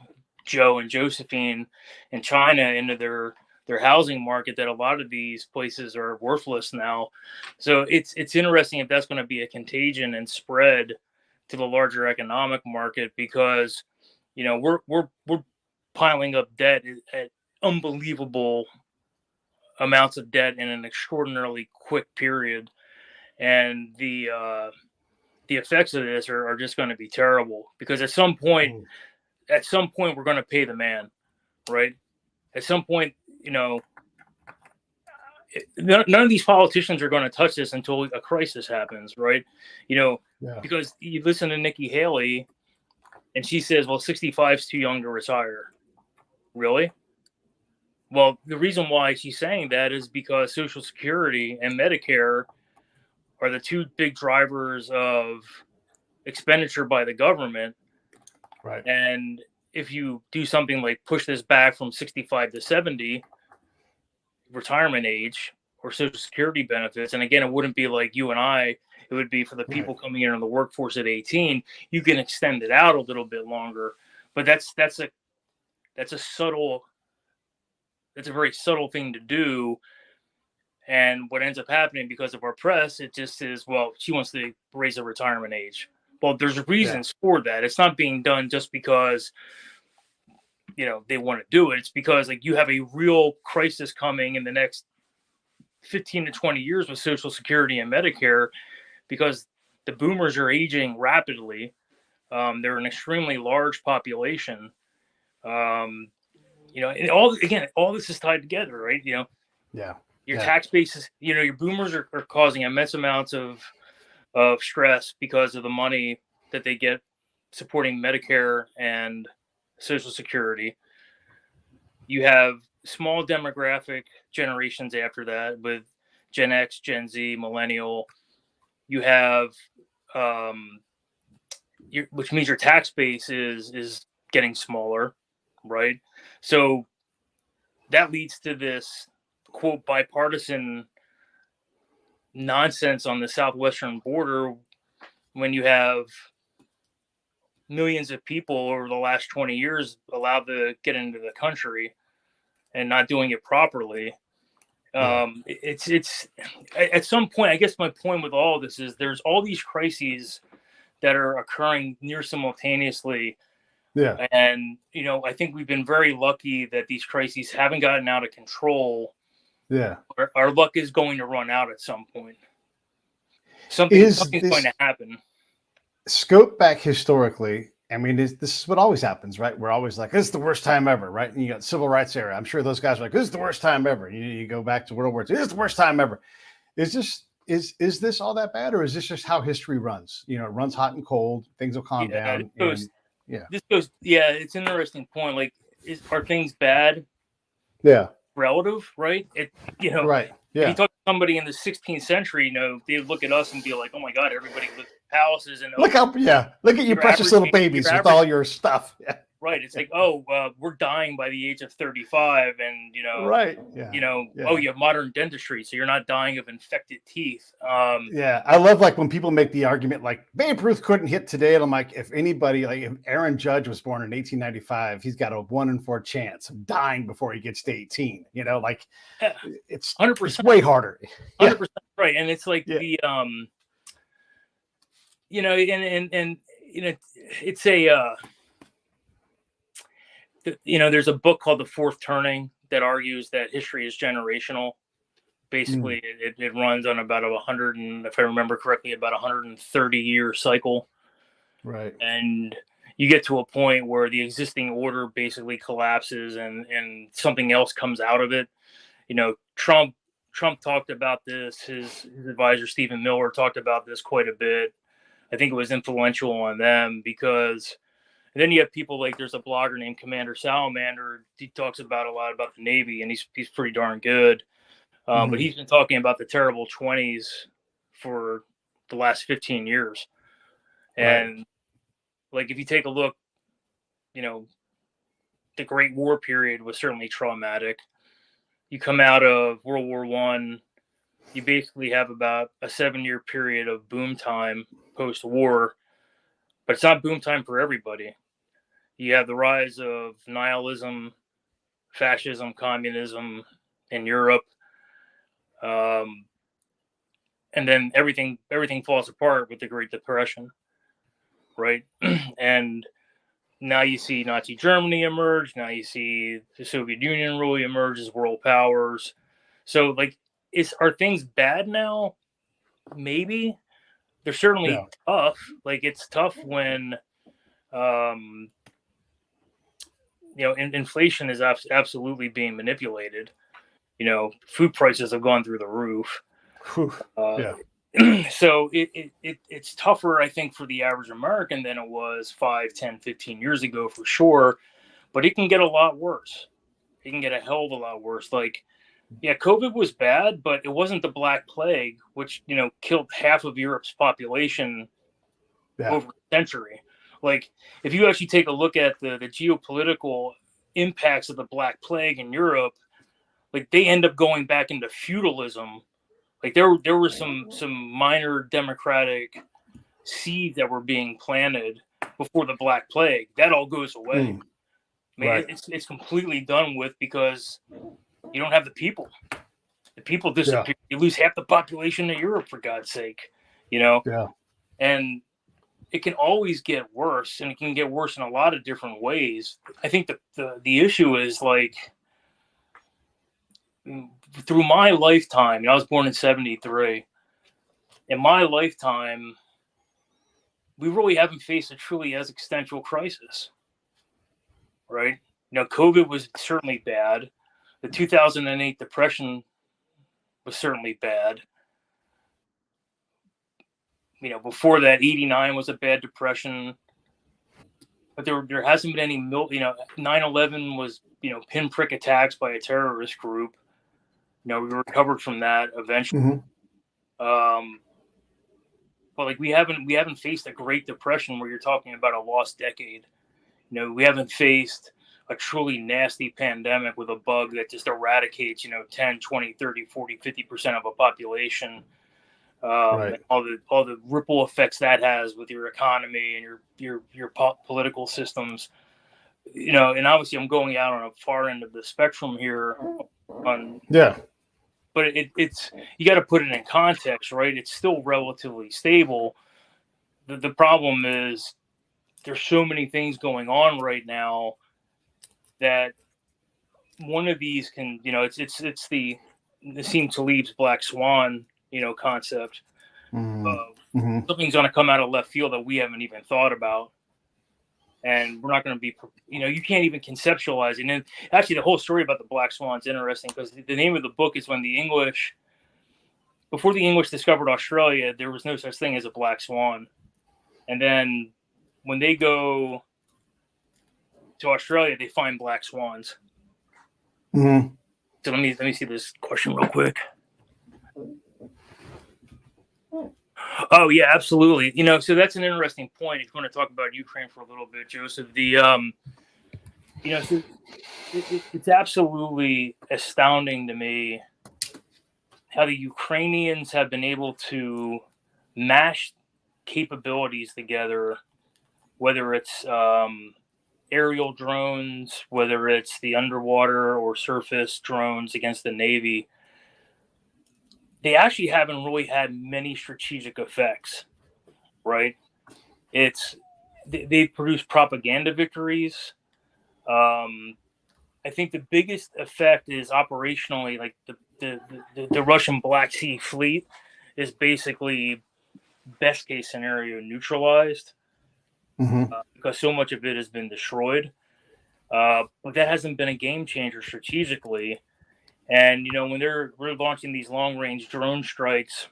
Joe and Josephine in China into their housing market that a lot of these places are worthless now. So it's interesting if that's going to be a contagion and spread to the larger economic market, because we're piling up debt at unbelievable amounts of debt in an extraordinarily quick period, and the effects of this are just going to be terrible, because at some point we're going to pay the man, right? At some point, none of these politicians are going to touch this until a crisis happens, right? Because you listen to Nikki Haley, and she says, well, 65 is too young to retire. Really? Well, the reason why she's saying that is because Social Security and Medicare are the two big drivers of expenditure by the government. Right. And if you do something like push this back from 65 to 70, retirement age or Social Security benefits, and again, it wouldn't be like you and I, it would be for the people coming in on the workforce at 18, you can extend it out a little bit longer. But that's a very subtle thing to do. And what ends up happening because of our press, it just is, well, she wants to raise the retirement age. Well, there's reasons for that. It's not being done just because, they want to do it. It's because you have a real crisis coming in the next 15 to 20 years with Social Security and Medicare, because the boomers are aging rapidly. They're an extremely large population. And all this is tied together, right? Your tax bases, your boomers are causing immense amounts of stress because of the money that they get supporting Medicare and Social Security. You have small demographic generations after that with Gen X, Gen Z, Millennial. You have, which means your tax base is getting smaller, right? So that leads to this, quote, bipartisan nonsense on the southwestern border, when you have millions of people over the last 20 years allowed to get into the country and not doing it properly. It's at some point, I guess my point with all of this is there's all these crises that are occurring near simultaneously. And I think we've been very lucky that these crises haven't gotten out of control. Our luck is going to run out at some point. Something's going to happen. Scope back historically. I mean, this is what always happens, right? We're always like, this is the worst time ever, right? And you got civil rights era. I'm sure those guys are like, this is the worst time ever. You go back to World War II, this is the worst time ever. Is this all that bad, or is this just how history runs? It runs hot and cold. Things will calm down. It's an interesting point. Are things bad? Relative, right? Right. Yeah. If you talk to somebody in the 16th century, they would look at us and be like, "Oh my God, everybody lives in palaces and look at you precious little babies with all your stuff." Yeah. Right. It's like, we're dying by the age of 35, and right. Yeah. You have modern dentistry, so you're not dying of infected teeth. I love when people make the argument like Babe Ruth couldn't hit today, and I'm like, if Aaron Judge was born in 1895, he's got a 1 in 4 chance of dying before he gets to 18. It's 100%. It's way harder. 100% right, and it's like it's a. There's a book called The Fourth Turning that argues that history is generational. Basically, it runs on about 100, and if I remember correctly, about 130-year cycle. Right. And you get to a point where the existing order basically collapses and something else comes out of it. Trump talked about this. His advisor Stephen Miller talked about this quite a bit. I think it was influential on them because then you have people like there's a blogger named Commander Salamander. He talks about a lot about the Navy, and he's pretty darn good. But he's been talking about the terrible 20s for the last 15 years. And like, if you take a look, the Great War period was certainly traumatic. You come out of World War I, you basically have about a 7-year period of boom time post-war, but it's not boom time for everybody. You have the rise of nihilism, fascism, communism in Europe. And then everything falls apart with the Great Depression, right? And now you see Nazi Germany emerge. Now you see the Soviet Union really emerge as world powers. So, like, are things bad now? Maybe. They're certainly tough. Like, it's tough when, inflation is absolutely being manipulated. Food prices have gone through the roof. So it's tougher, I think, for the average American than it was 5, 10, 15 years ago, for sure. But it can get a lot worse. It can get a hell of a lot worse. Like, COVID was bad, but it wasn't the Black Plague, which, killed half of Europe's population over a century. Like, if you actually take a look at the geopolitical impacts of the Black Plague in Europe, like, they end up going back into feudalism. Like, there were some minor democratic seeds that were being planted before the Black Plague. That all goes away. It's completely done with because you don't have the people. The people disappear. You lose half the population of Europe, for God's sake. And it can always get worse, and it can get worse in a lot of different ways. I think the issue is, like, through my lifetime, I was born in 1973. In my lifetime, we really haven't faced a truly existential crisis, right? COVID was certainly bad. The 2008 Depression was certainly bad. Before that, 1989 was a bad depression. But there hasn't been any 9/11 was, pinprick attacks by a terrorist group. We recovered from that eventually. But, like, we haven't faced a Great Depression where you're talking about a lost decade. We haven't faced a truly nasty pandemic with a bug that just eradicates, 10, 20, 30, 40, 50% of a population. And all the ripple effects that has with your economy and your political systems. And obviously I'm going out on a far end of the spectrum here but it's you got to put it in context, right? It's still relatively stable. The problem is there's so many things going on right now that one of these can, it's the Nassim Taleb's Black Swan, concept. Something's going to come out of left field that we haven't even thought about. And we're not going to be, you can't even conceptualize it. And actually, the whole story about the Black Swan is interesting because the name of the book is when before the English discovered Australia, there was no such thing as a Black Swan. And then when they go to Australia, they find Black Swans. So let me see this question real quick. Oh yeah, absolutely. So that's an interesting point. If you want to talk about Ukraine for a little bit, Joseph, so it's absolutely astounding to me how the Ukrainians have been able to mash capabilities together, whether it's aerial drones, whether it's the underwater or surface drones against the Navy. They actually haven't really had many strategic effects, right? They've produced propaganda victories. I think the biggest effect is operationally, like the Russian Black Sea Fleet is basically best case scenario neutralized. because so much of it has been destroyed. But that hasn't been a game changer strategically. And when they're launching these long range drone strikes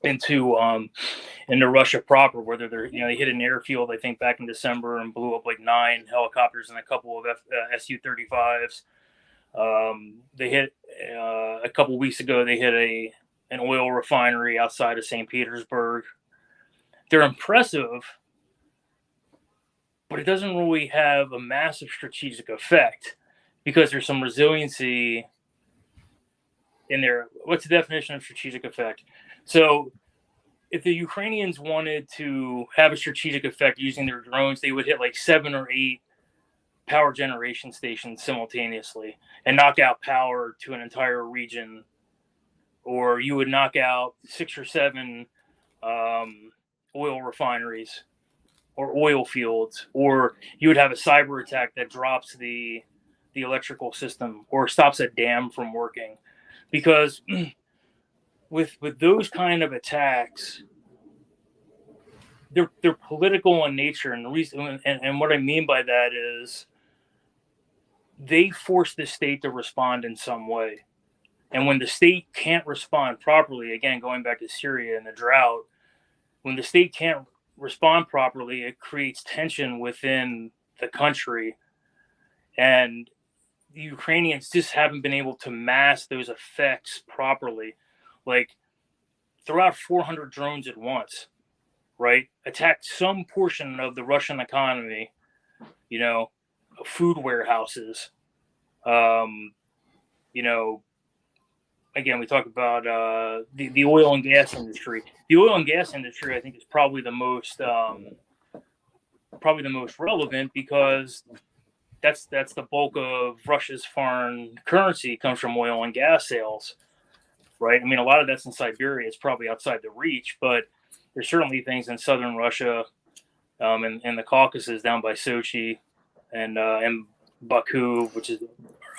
into Russia proper, whether they hit an airfield, I think back in December, and blew up like 9 helicopters and a couple of Su-35s. They hit a couple weeks ago. They hit an oil refinery outside of St. Petersburg. They're impressive, but it doesn't really have a massive strategic effect because there's some resiliency in there. What's the definition of strategic effect? So if the Ukrainians wanted to have a strategic effect using their drones, they would hit like 7 or 8 power generation stations simultaneously and knock out power to an entire region. Or you would knock out 6 or 7 oil refineries or oil fields, or you would have a cyber attack that drops the electrical system or stops a dam from working. Because with those kind of attacks, they're political in nature, and the reason, and what I mean by that is they force the state to respond in some way. And when the state can't respond properly, again, going back to Syria and the drought, when the state can't respond properly, it creates tension within the country. And the Ukrainians just haven't been able to mask those effects properly. Like, throw out 400 drones at once, right? Attack some portion of the Russian economy, food warehouses, again, we talk about the oil and gas industry. The oil and gas industry, I think, is probably the most relevant because that's the bulk of Russia's foreign currency comes from oil and gas sales, right? I mean, a lot of that's in Siberia. It's probably outside the reach, but there's certainly things in southern Russia, and the Caucasus down by Sochi, and Baku, which is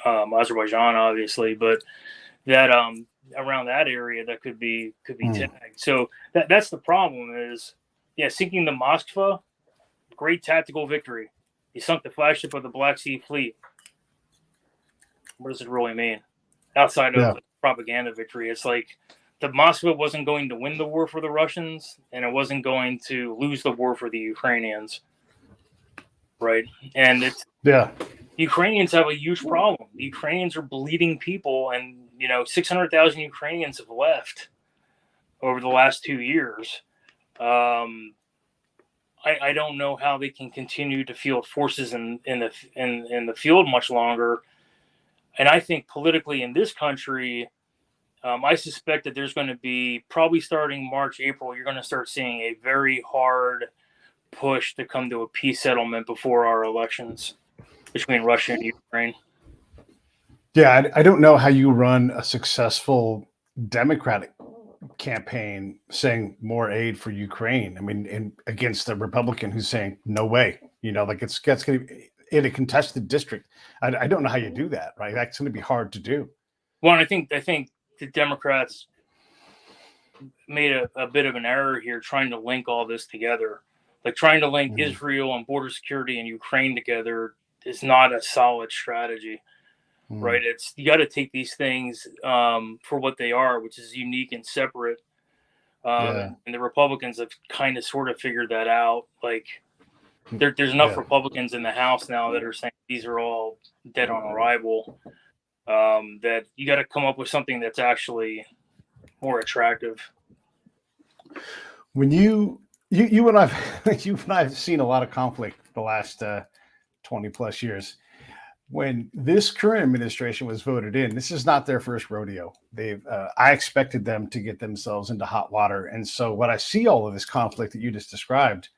Azerbaijan, obviously, but that around that area that could be tagged. So that's the problem is, sinking the Moskva, great tactical victory. He sunk the flagship of the Black Sea Fleet. What does it really mean? Outside of propaganda victory, it's like the Moskva wasn't going to win the war for the Russians, and it wasn't going to lose the war for the Ukrainians, right? And Ukrainians have a huge problem. The Ukrainians are bleeding people, and 600,000 Ukrainians have left over the last 2 years. I don't know how they can continue to field forces in the field much longer. And I think politically in this country, I suspect that there's going to be, probably starting March, April, you're going to start seeing a very hard push to come to a peace settlement before our elections between Russia and Ukraine. Yeah, I don't know how you run a successful Democratic campaign saying more aid for Ukraine. I mean, against a Republican who's saying no way. It's going to be in a contested district. I don't know how you do that, right? That's going to be hard to do. Well, I think the Democrats made a bit of an error here trying to link all this together. Like, trying to link Israel and border security and Ukraine together is not a solid strategy. Right. You got to take these things for what they are, which is unique and separate. And the Republicans have kind of sort of figured that out. Like, there's enough Republicans in the House now that are saying these are all dead on arrival, that you got to come up with something that's actually more attractive. When you and I've seen a lot of conflict the last 20 plus years. When this current administration was voted in, this is not their first rodeo. I expected them to get themselves into hot water. And so when I see all of this conflict that you just described,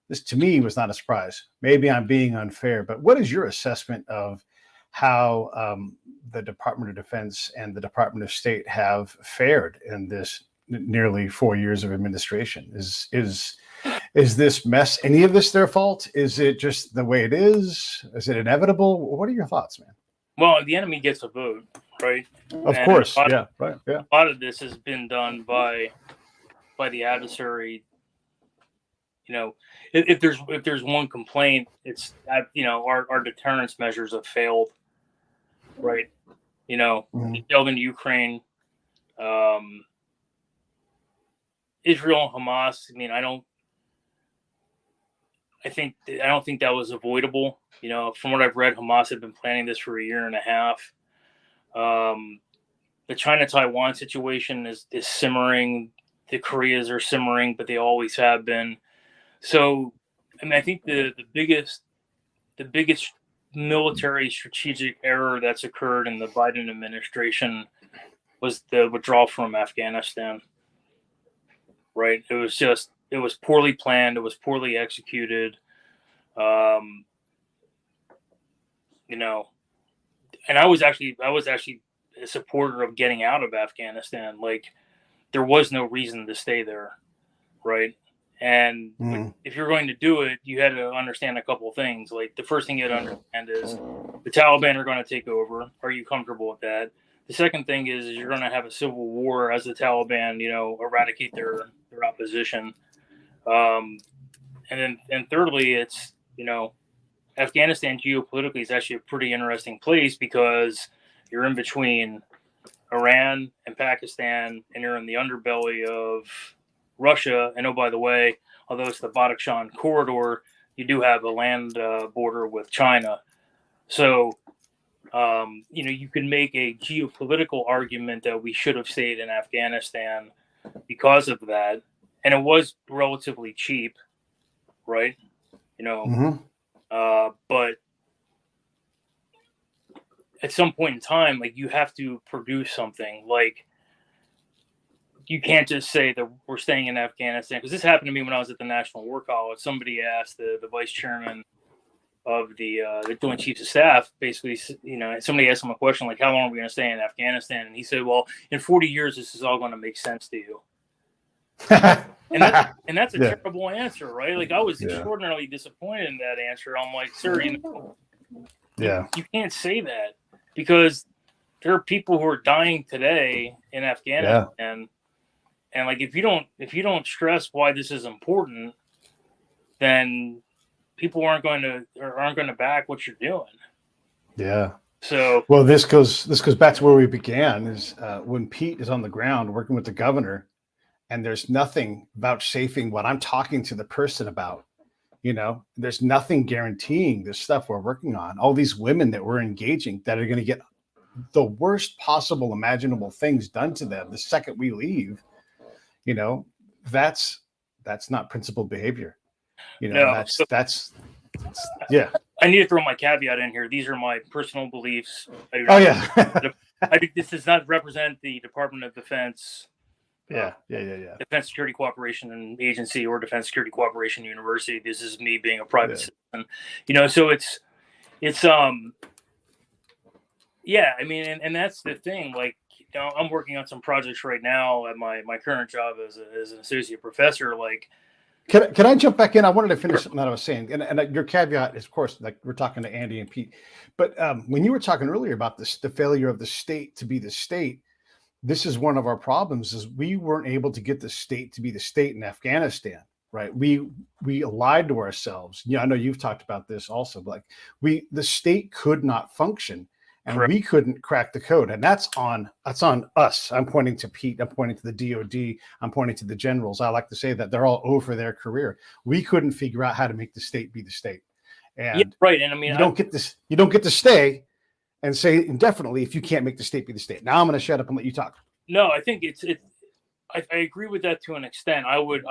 this to me was not a surprise. Maybe I'm being unfair, but what is your assessment of how the Department of Defense and the Department of State have fared in this nearly 4 years of administration? Is this mess, any of this their fault? Is it just the way it is? Is it inevitable? What are your thoughts, man? Well, the enemy gets a vote, right? Of course. Yeah. Right. Yeah. A lot of this has been done by the adversary you know, if there's one complaint, it's that, you know, our deterrence measures have failed, right? You know, failed in Ukraine, Israel and Hamas. I mean, I don't think that was avoidable. You know, from what I've read, Hamas had been planning this for a year and a half. The China-Taiwan situation is simmering. The Koreas are simmering, but they always have been. So, I mean, I think the biggest military strategic error that's occurred in the Biden administration was the withdrawal from Afghanistan. Right? It was poorly planned. It was poorly executed. You know, and I was actually a supporter of getting out of Afghanistan. Like, there was no reason to stay there, right? And if you're going to do it, you had to understand a couple of things. Like, the first thing you had to understand is the Taliban are going to take over. Are you comfortable with that? The second thing is you're going to have a civil war as the Taliban, you know, eradicate their opposition. And thirdly, it's, you know, Afghanistan geopolitically is actually a pretty interesting place because you're in between Iran and Pakistan, and you're in the underbelly of Russia. And oh, by the way, although it's the Badakhshan corridor, you do have a land border with China. So, you know, you can make a geopolitical argument that we should have stayed in Afghanistan because of that. And it was relatively cheap, right? You know, but at some point in time, like, you have to produce something. Like, you can't just say that we're staying in Afghanistan, because this happened to me when I was at the National War College. Somebody asked the vice chairman of the Joint Chiefs of Staff, basically, you know, somebody asked him a question like, how long are we going to stay in Afghanistan? And he said, well, in 40 years, this is all going to make sense to you. And that's a terrible answer, right? Like, I was extraordinarily disappointed in that answer. I'm like, sir, you know, you can't say that, because there are people who are dying today in Afghanistan, and like, if you don't stress why this is important, then people aren't going to back what you're doing. Yeah. So, well, this goes back to where we began, is when Pete is on the ground working with the governor, and there's nothing vouchsafing what I'm talking to the person about. You know, there's nothing guaranteeing this stuff we're working on. All these women that we're engaging that are going to get the worst possible imaginable things done to them the second we leave. You know, that's not principled behavior. You know, that's yeah. I need to throw my caveat in here. These are my personal beliefs. I think this does not represent the Department of Defense. Defense Security Cooperation Agency or Defense Security Cooperation University. This is me being a private citizen. You know, so it's yeah, I mean, and that's the thing. Like, you know, I'm working on some projects right now at my current job as an associate professor. Like, can I jump back in? I wanted to finish something that I was saying, and your caveat is, of course, like, we're talking to Andy and Pete, but when you were talking earlier about the failure of the state to be the state, this is one of our problems, is we weren't able to get the state to be the state in Afghanistan, right? We lied to ourselves. Yeah, I know you've talked about this also, but like, the state could not function, and we couldn't crack the code. And that's on us. I'm pointing to Pete. I'm pointing to the DOD. I'm pointing to the generals. I like to say that they're all over their career. We couldn't figure out how to make the state be the state. And And I mean, you don't get to stay and say indefinitely if you can't make the state be the state. Now I'm going to shut up and let you talk. No, I think I agree with that to an extent. I would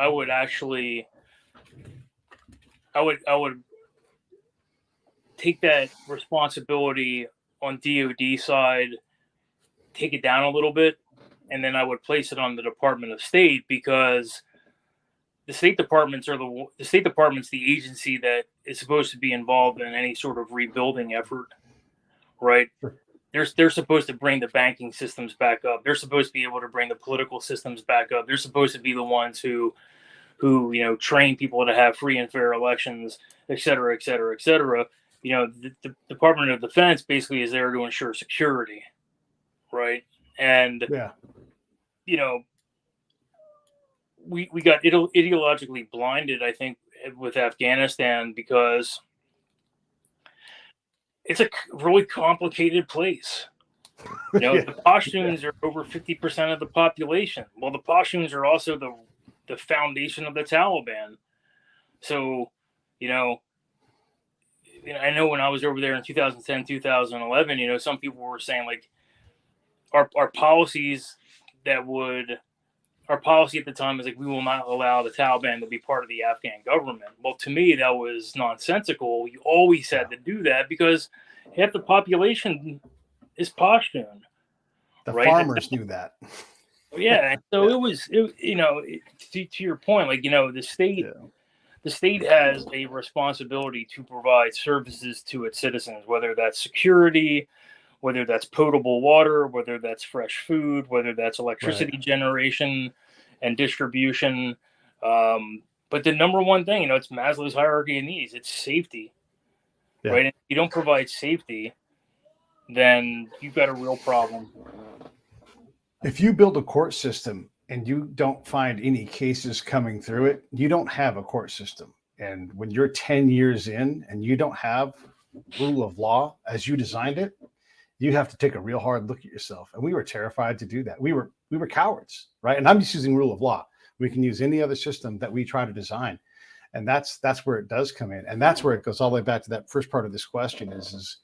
take that responsibility on DOD side, take it down a little bit, and then I would place it on the Department of State, because the State Department's the agency that is supposed to be involved in any sort of rebuilding effort, right? Sure. They're supposed to bring the banking systems back up. They're supposed to be able to bring the political systems back up. They're supposed to be the ones who you know, train people to have free and fair elections, et cetera, et cetera, et cetera. You know, the Department of Defense basically is there to ensure security, right? And you know, we got ideologically blinded, I think, with Afghanistan, because it's a really complicated place. You know, the Pashtuns are over 50% of the population. Well, the Pashtuns are also the foundation of the Taliban. So, you know, I know when I was over there in 2010, 2011, you know, some people were saying like our policies that would our policy at the time is like, we will not allow the Taliban to be part of the Afghan government. Well, to me, that was nonsensical. You always had to do that because half the population is Pashtun. The right? farmers knew that. Yeah. So it was, you know, to your point, like, you know, the state has a responsibility to provide services to its citizens, whether that's security, whether that's potable water, whether that's fresh food, whether that's electricity generation and distribution. But the number one thing, you know, it's Maslow's hierarchy of needs. It's safety, right? And if you don't provide safety, then you've got a real problem. If you build a court system and you don't find any cases coming through it, you don't have a court system. And when you're 10 years in and you don't have rule of law as you designed it, you have to take a real hard look at yourself. And we were terrified to do that. We were cowards, right? And I'm just using rule of law. We can use any other system that we try to design. And that's where it does come in. And that's where it goes all the way back to that first part of this question is,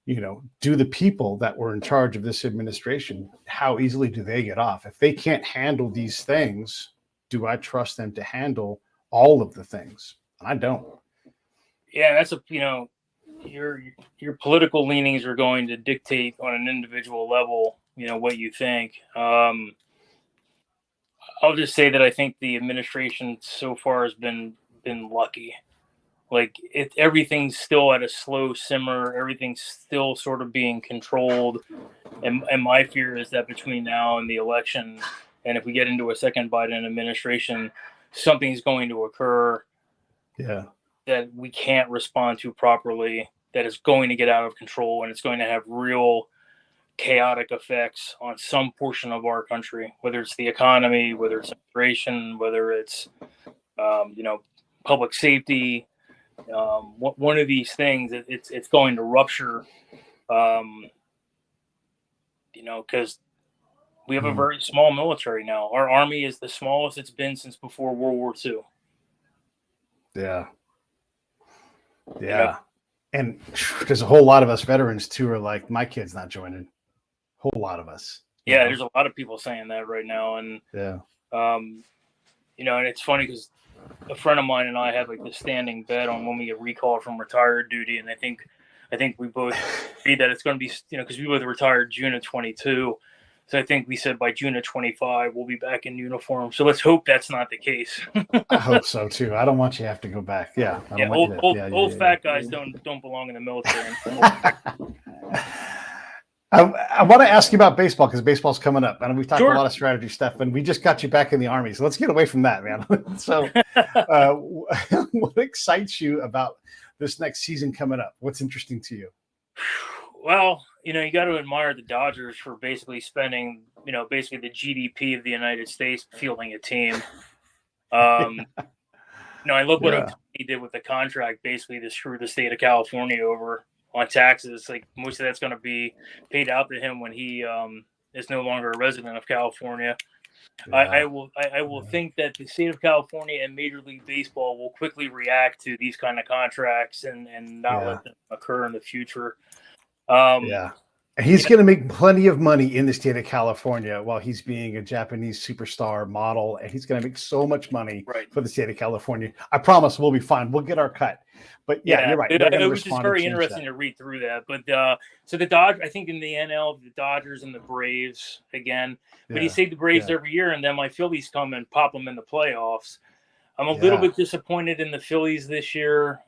you know, do the people that were in charge of this administration, how easily do they get off? If they can't handle these things, do I trust them to handle all of the things? And I don't. Yeah, that's you know, your political leanings are going to dictate on an individual level, you know, what you think. I'll just say that I think the administration so far has been lucky. Like, everything's still at a slow simmer. Everything's still sort of being controlled. And my fear is that between now and the election, and if we get into a second Biden administration, something's going to occur that we can't respond to properly, that is going to get out of control, and it's going to have real chaotic effects on some portion of our country, whether it's the economy, whether it's immigration, whether it's, you know, public safety. One of these things, it's going to rupture, you know, because we have a very small military now. Our army is the smallest it's been since before World War II. Yeah. You know? And there's a whole lot of us veterans too are like, my kid's not joining. Whole lot of us. Yeah, there's a lot of people saying that right now. And you know, and it's funny because a friend of mine and I have like this standing bet on when we get recalled from retired duty, and I think we both agree that it's going to be, you know, because we both retired June of 22, so I think we said by June of 25 we'll be back in uniform. So let's hope that's not the case. I hope so too. I don't want you to have to go back. Old fat guys don't belong in the military. I want to ask you about baseball because baseball's coming up, and we've talked a lot of strategy stuff, and we just got you back in the Army. So let's get away from that, man. So, what excites you about this next season coming up? What's interesting to you? Well, you know, you got to admire the Dodgers for basically spending, you know, basically the GDP of the United States fielding a team. You know, I look what he did with the contract, basically to screw the state of California over on taxes. Like, most of that's going to be paid out to him when he is no longer a resident of California. I will think that the state of California and Major League Baseball will quickly react to these kind of contracts and not let them occur in the future. And he's going to make plenty of money in the state of California while he's being a Japanese superstar model, and he's going to make so much money for the state of California. I promise we'll be fine. We'll get our cut. But you're right. It was just very interesting to read through that. But so the Dodgers, I think in the NL, the Dodgers and the Braves again. But he saved the Braves every year, and then my Phillies come and pop them in the playoffs. I'm a little bit disappointed in the Phillies this year.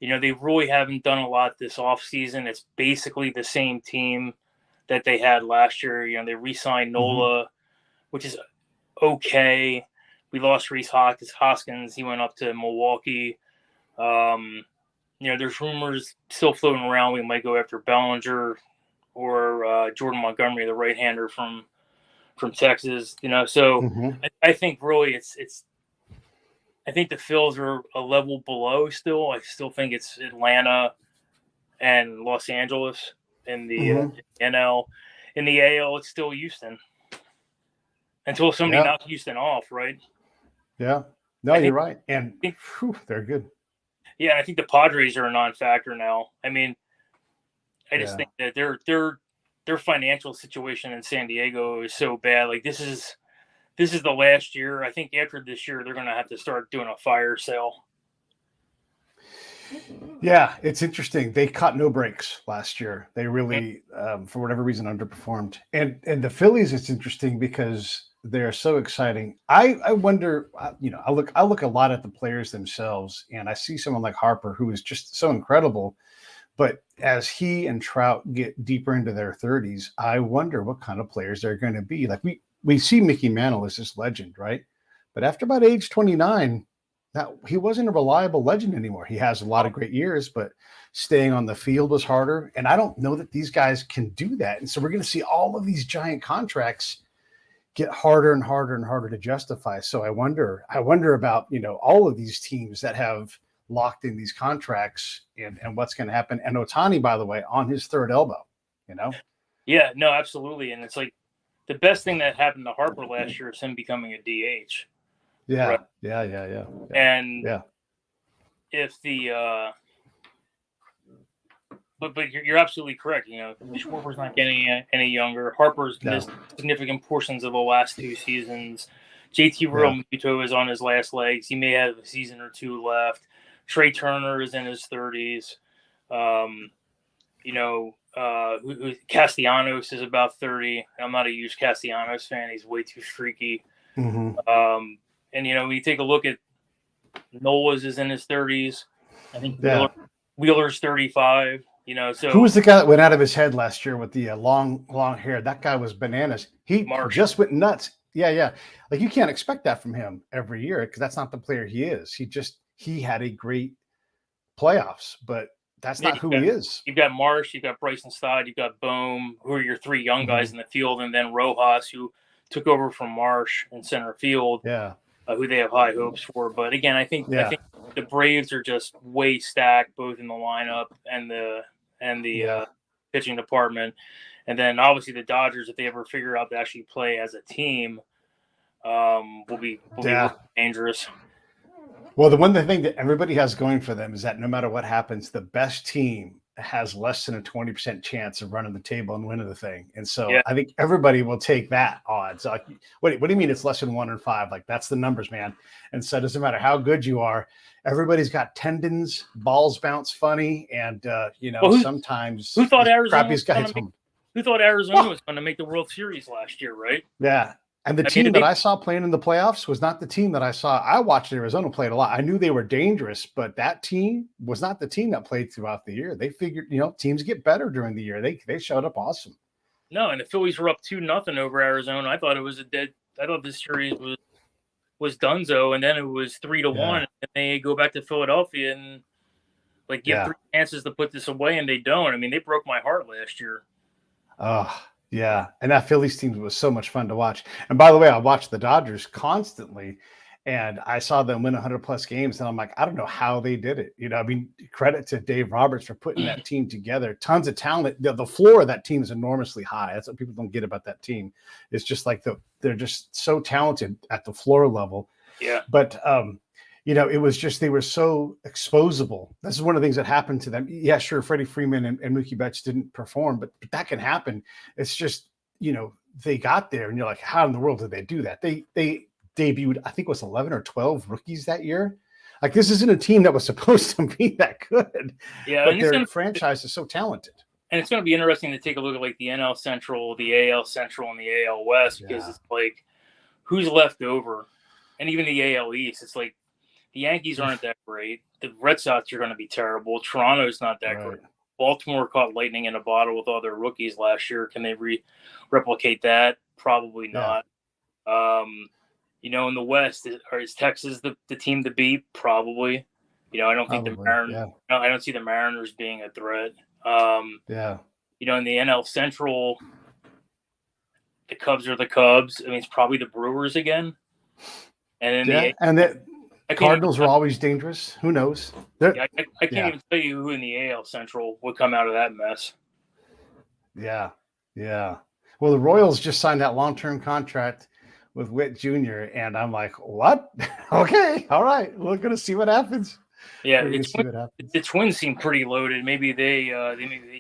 You know, they really haven't done a lot this offseason. It's basically the same team that they had last year. You know, they re-signed Nola, which is okay. We lost Rhys Hoskins. He went up to Milwaukee. You know, there's rumors still floating around we might go after Bellinger or Jordan Montgomery, the right-hander from from Texas. So Mhm. I think really it's. I think the Phils are a level below still. I still think it's Atlanta and Los Angeles in the NL. In the AL, it's still Houston until somebody Yeah. knocks Houston off, right? Yeah. No, I you're think, right. And they're good. I think the Padres are a non-factor now. I mean, I just Yeah. think that their financial situation in San Diego is so bad. Like this is the last year. I think after this year, they're going to have to start doing a fire sale. Yeah, it's interesting. They caught no breaks last year. They really, for whatever reason, underperformed. And the Phillies, it's interesting because they're so exciting. I wonder, I look a lot at the players themselves, and I see someone like Harper who is just so incredible. But as he and Trout get deeper into their 30s, I wonder what kind of players they're going to be. Like we see Mickey Mantle as this legend, right? But after about age 29, that he wasn't a reliable legend anymore. He has a lot of great years, but staying on the field was harder. And I don't know that these guys can do that. And so we're going to see all of these giant contracts get harder and harder and harder to justify. So I wonder about, all of these teams that have locked in these contracts and what's going to happen. And Ohtani, by the way, on his third elbow, Yeah, no, absolutely. And it's like the best thing that happened to Harper last year is him becoming a DH. Yeah. Right? Yeah. And yeah. if the but you're absolutely correct. Schwarber's not getting any younger. Harper's missed significant portions of the last two seasons. JT Realmuto is on his last legs. He may have a season or two left. Trey Turner is in his 30s. Castellanos is about 30. I'm not a huge Castellanos fan. He's way too streaky. Mm-hmm. And when you take a look at Nola's is in his 30s. I think Wheeler's 35. So who was the guy that went out of his head last year with the long hair? That guy was bananas. He just went nuts. Yeah. Like you can't expect that from him every year because that's not the player he is. He had a great playoffs, but that's not who he is. You've got Marsh, you've got Bryson Stott, you've got Bohm, who are your three young guys in the field, and then Rojas, who took over from Marsh in center field. Yeah. Who they have high hopes for. But again, I think the Braves are just way stacked, both in the lineup and the pitching department. And then obviously the Dodgers, if they ever figure out to actually play as a team, will be really dangerous. Well, the thing that everybody has going for them is that no matter what happens, the best team has less than a 20% chance of running the table and winning the thing. And so I think everybody will take that odds. Like, what do you mean it's less than 1 in 5? Like, that's the numbers, man. And so it doesn't matter how good you are. Everybody's got tendons, balls bounce funny, and sometimes who thought Arizona was going to make the World Series last year, right? Yeah. And the team that I saw playing in the playoffs was not the team that I saw. I watched Arizona play a lot. I knew they were dangerous, but that team was not the team that played throughout the year. They figured, teams get better during the year. They showed up awesome. No, and the Phillies were up 2-0 over Arizona. I thought it was I thought this series was donezo, and then it was 3-1, and they go back to Philadelphia and give 3 chances to put this away, and they don't. I mean, they broke my heart last year. Yeah, and that Phillies team was so much fun to watch. And by the way, I watched the Dodgers constantly, and I saw them win 100+ games, and I'm like, I don't know how they did it. Credit to Dave Roberts for putting that team together. Tons of talent. The floor of that team is enormously high. That's what people don't get about that team. It's just like they're just so talented at the floor level. Yeah. But it was just they were so exposable. This is one of the things that happened to them. Yeah, sure, Freddie Freeman and Mookie Betts didn't perform, but that can happen. It's just, they got there, and you're like, how in the world did they do that? They debuted, I think it was 11 or 12 rookies that year. Like, this isn't a team that was supposed to be that good. Yeah, but their franchise is so talented. And it's going to be interesting to take a look at the NL Central, the AL Central, and the AL West, because it's like, who's left over? And even the AL East, it's like, the Yankees aren't that great. The Red Sox are going to be terrible. Toronto's not that great. Baltimore caught lightning in a bottle with all their rookies last year. Can they replicate that? Probably not. In the West, is Texas the team to beat? Probably. I don't think the Mariners. No, I don't see the Mariners being a threat. In the NL Central, the Cubs are the Cubs. I mean, it's probably the Brewers again. And then and the I Cardinals are always dangerous. Who knows? I can't even tell you who in the AL Central would come out of that mess. Yeah. Well, the Royals just signed that long-term contract with Witt Jr. And I'm like, what? Okay, all right. We're gonna see what happens. Yeah, the Twins seem pretty loaded. Maybe they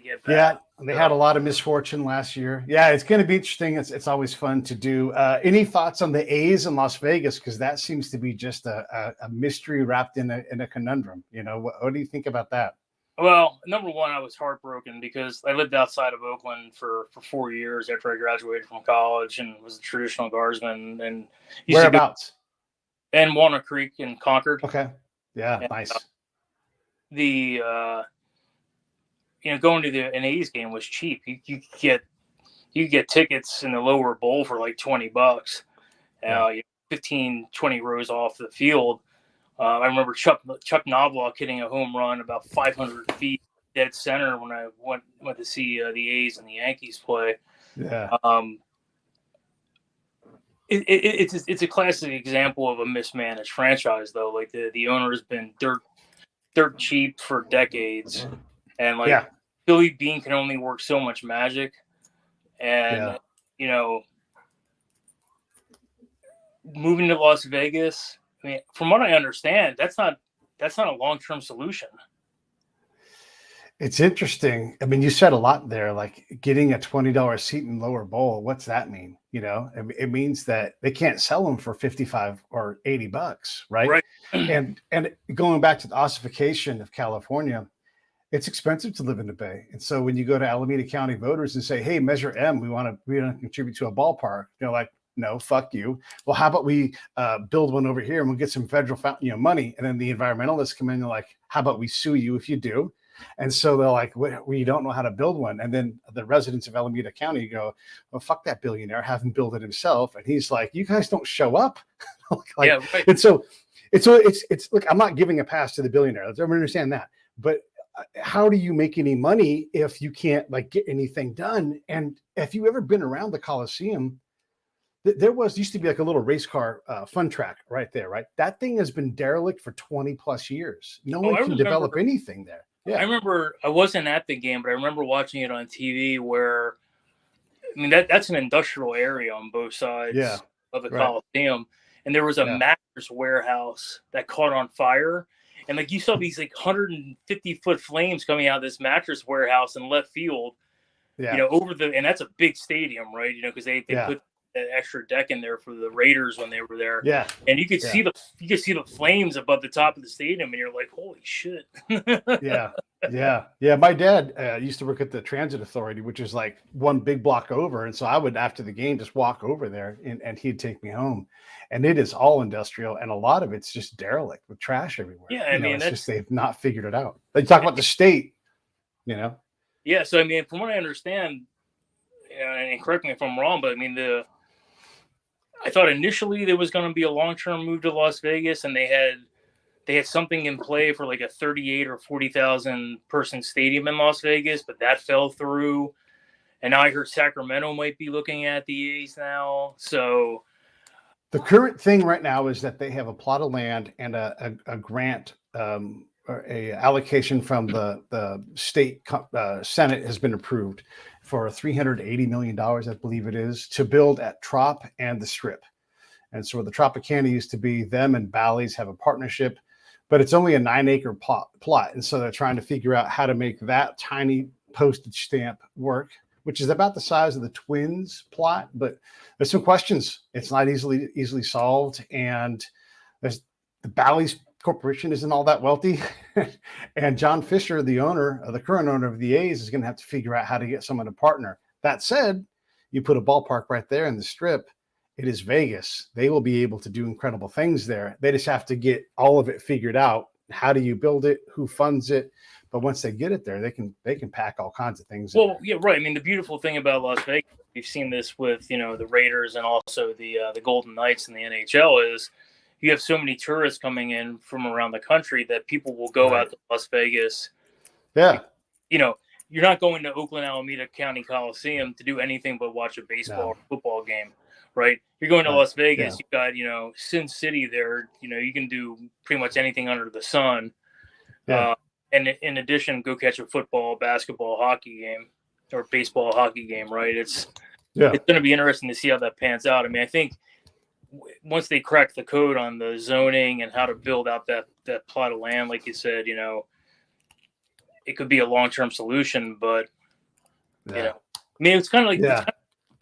get back. Yeah, they had a lot of misfortune last year. Yeah, it's going to be interesting. It's always fun to do. Any thoughts on the A's in Las Vegas? Because that seems to be just a mystery wrapped in a conundrum. You know, what do you think about that? Well, number one, I was heartbroken because I lived outside of Oakland for 4 years after I graduated from college and was a traditional guardsman. And whereabouts? And Walnut Creek in Concord. Okay. Yeah, and, nice. Going to an A's game was cheap. You get tickets in the lower bowl for like $20. 15, 20 rows off the field. I remember Chuck Knobloch hitting a home run about 500 feet dead center when I went to see the A's and the Yankees play. Yeah. It's a classic example of a mismanaged franchise, though. Like the owner has been dirt cheap for decades, and Billy Beane can only work so much magic, and moving to Las Vegas. I mean, from what I understand, that's not a long-term solution. It's interesting. I mean, you said a lot there, like getting a $20 seat in lower bowl. What's that mean? You know, it means that they can't sell them for $55 or $80, right? Right. And going back to the ossification of California, it's expensive to live in the Bay. And so when you go to Alameda County voters and say, hey, Measure M, we want to contribute to a ballpark, they're like, no, fuck you. Well, how about we build one over here and we'll get some federal money. And then the environmentalists come in and they're like, how about we sue you if you do? And so they're like, we don't know how to build one. And then the residents of Alameda County go, well, fuck that billionaire, have him build it himself. And he's like, you guys don't show up. Yeah, right. And so it's look, I'm not giving a pass to the billionaire. Let's understand that. But how do you make any money if you can't get anything done? And if you've ever been around the Coliseum, there used to be like a little race car fun track right there, right? That thing has been derelict for 20 plus years. No one can develop anything there. Yeah. I remember I wasn't at the game, but I remember watching it on TV where, I mean, that's an industrial area on both sides of the Coliseum. And there was a mattress warehouse that caught on fire. And you saw these 150-foot flames coming out of this mattress warehouse in left field, over and that's a big stadium, right? Because they put that extra deck in there for the Raiders when they were there. Yeah. And you could see the flames above the top of the stadium, and you're like, holy shit. Yeah. My dad used to work at the Transit Authority, which is like one big block over. And so I would, after the game, just walk over there and he'd take me home. And it is all industrial, and a lot of it's just derelict with trash everywhere. Yeah, I mean, it's just they've not figured it out. They talk about the state, Yeah, so I mean, from what I understand, and correct me if I'm wrong, but I mean, I thought initially there was going to be a long-term move to Las Vegas, and they had something in play for a 38 or 40,000 person stadium in Las Vegas, but that fell through. And now I heard Sacramento might be looking at the A's now. So the current thing right now is that they have a plot of land and a grant or a allocation from the state Senate has been approved for $380 million, I believe it is, to build at Trop and the Strip. And so where the Tropicana used to be, them and Bally's have a partnership, but it's only a 9-acre plot. And so they're trying to figure out how to make that tiny postage stamp work, which is about the size of the Twins plot, but there's some questions. It's not easily solved. And there's the Bally's Corporation isn't all that wealthy. And John Fisher, the current owner of the A's, is going to have to figure out how to get someone to partner. That said, you put a ballpark right there in the Strip. It is Vegas. They will be able to do incredible things there. They just have to get all of it figured out. How do you build it? Who funds it? But once they get it there, they can pack all kinds of things. Well, yeah, right. I mean, the beautiful thing about Las Vegas, we've seen this with the Raiders and also the Golden Knights in the NHL, is you have so many tourists coming in from around the country that people will go out to Las Vegas. Yeah. you're not going to Oakland Alameda County Coliseum to do anything but watch a baseball or football game, right? You're going to Las Vegas. You've got, Sin City there. You can do pretty much anything under the sun. Yeah. And in addition, go catch a football, basketball, hockey game, or baseball, hockey game, right? It's going to be interesting to see how that pans out. I mean, I think once they crack the code on the zoning and how to build out that plot of land, like you said, it could be a long-term solution, but I mean, it's kind of like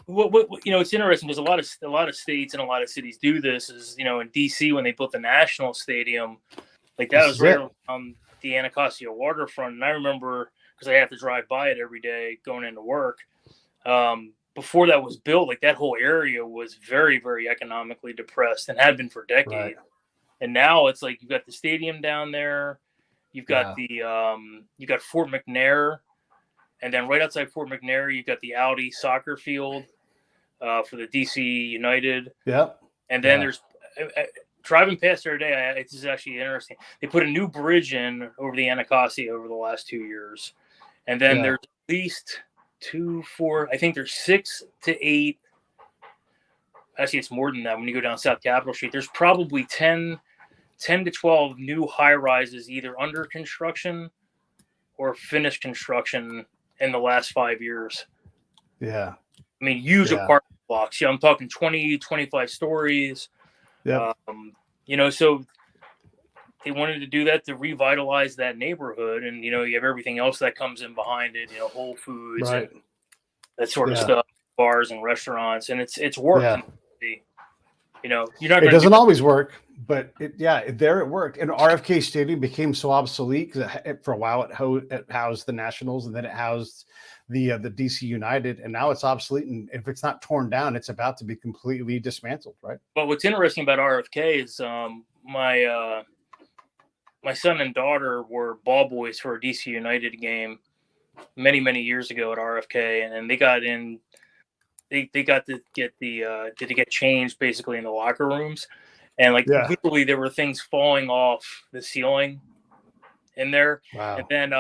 it's interesting because a lot of states and a lot of cities do this. Is in DC when they built the National Stadium, like that was right on the Anacostia waterfront, and I remember because I have to drive by it every day going into work. Before that was built, like that whole area was very, very economically depressed and had been for decades. Right. And now it's like you've got the stadium down there. You've got you got Fort McNair, and then right outside Fort McNair, you've got the Audi soccer field for the DC United. Yep. And then there's driving past there today. This is actually interesting. They put a new bridge in over the Anacostia over the last 2 years, and then there's at least 2, 4. I think there's 6 to 8. Actually, it's more than that. When you go down South Capitol Street, there's probably 10 to 12 new high rises either under construction or finished construction in the last 5 years. Yeah. I mean, huge apartment blocks. I'm talking 20, 25 stories. Yeah. So they wanted to do that to revitalize that neighborhood. And, you have everything else that comes in behind it, Whole Foods and that sort of stuff, bars and restaurants. And it's worked. You're not. It doesn't always work, but it worked. And RFK Stadium became so obsolete because for a while it housed the Nationals, and then it housed the DC United, and now it's obsolete. And if it's not torn down, it's about to be completely dismantled, right? But what's interesting about RFK is my son and daughter were ball boys for a DC United game many, many years ago at RFK, and they got in. They got to get changed basically in the locker rooms, and literally there were things falling off the ceiling in there. Wow. And then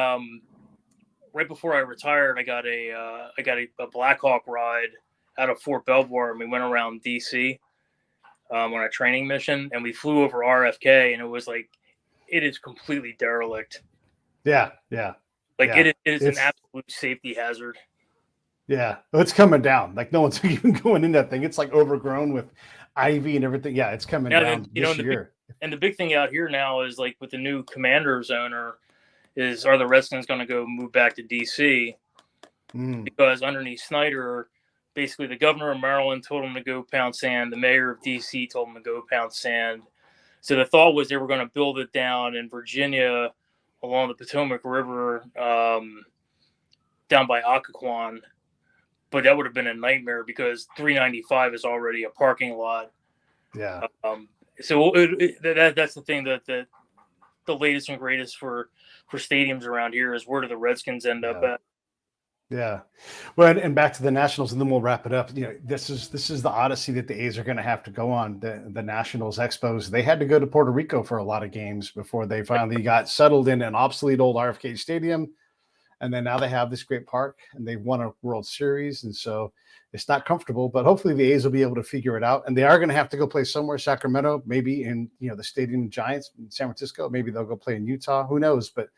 right before I retired, I got a Blackhawk ride out of Fort Belvoir, and we went around DC on a training mission, and we flew over RFK, and it was like it is completely derelict. Yeah. It is an absolute safety hazard. Yeah, it's coming down. Like no one's even going in that thing. It's like overgrown with ivy and everything. Yeah, it's coming down this year. And the big thing out here now is like with the new Commanders owner, are the Redskins going to go move back to DC? Because underneath Snyder, basically the governor of Maryland told him to go pound sand. The mayor of DC told him to go pound sand. So the thought was they were going to build it down in Virginia along the Potomac River, down by Occoquan. But that would have been a nightmare because 395 is already a parking lot. Yeah. So that's the thing that the latest and greatest for stadiums around here is where do the Redskins end up at? Yeah. Well, and back to the Nationals, and then we'll wrap it up. This is the odyssey that the A's are going to have to go on. The Nationals Expos. They had to go to Puerto Rico for a lot of games before they finally got settled in an obsolete old RFK Stadium. And then now they have this great park, and they've won a World Series. And so it's not comfortable, but hopefully the A's will be able to figure it out. And they are going to have to go play somewhere, Sacramento, maybe in, the Stadium Giants in San Francisco. Maybe they'll go play in Utah. Who knows? But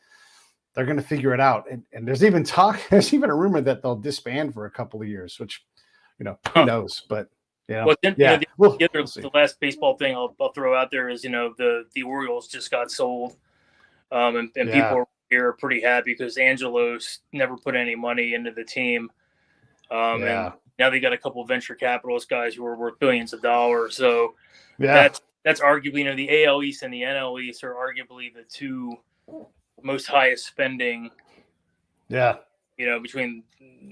they're going to figure it out. And there's even a rumor that they'll disband for a couple of years, which, who knows? But, the last baseball thing I'll throw out there is, the Orioles just got sold. And people are pretty happy because Angelos never put any money into the team. And now they got a couple of venture capitalist guys who are worth billions of dollars. So that's arguably, the AL East and the NL East are arguably the two most highest spending. Yeah. Between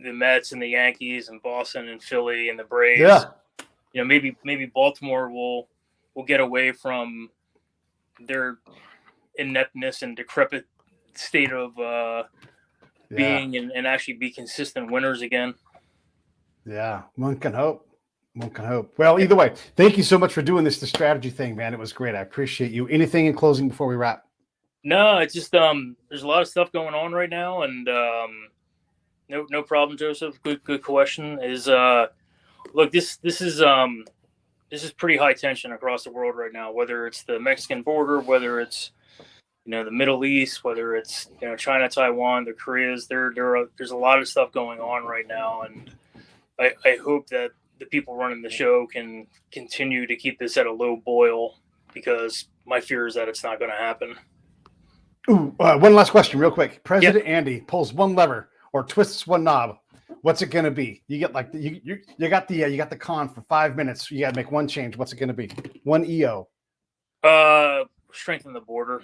the Mets and the Yankees and Boston and Philly and the Braves. Yeah. Maybe Baltimore will get away from their ineptness and decrepit state of being and actually be consistent winners again. Yeah, one can hope. Well, either way, thank you so much for doing the strategy thing, man. It was great. I appreciate you. Anything in closing before we wrap? No, it's just there's a lot of stuff going on right now, and No problem, Joseph. Good question. Look, this is pretty high tension across the world right now. Whether it's the Mexican border, whether it's the Middle East, whether it's China, Taiwan, the Koreas, there's a lot of stuff going on right now, and I hope that the people running the show can continue to keep this at a low boil, because my fear is that it's not going to happen. Ooh, one last question, real quick. President Andy pulls one lever or twists one knob. What's it going to be? You get like you got the con for 5 minutes. You got to make one change. What's it going to be? One EO. Strengthen the border.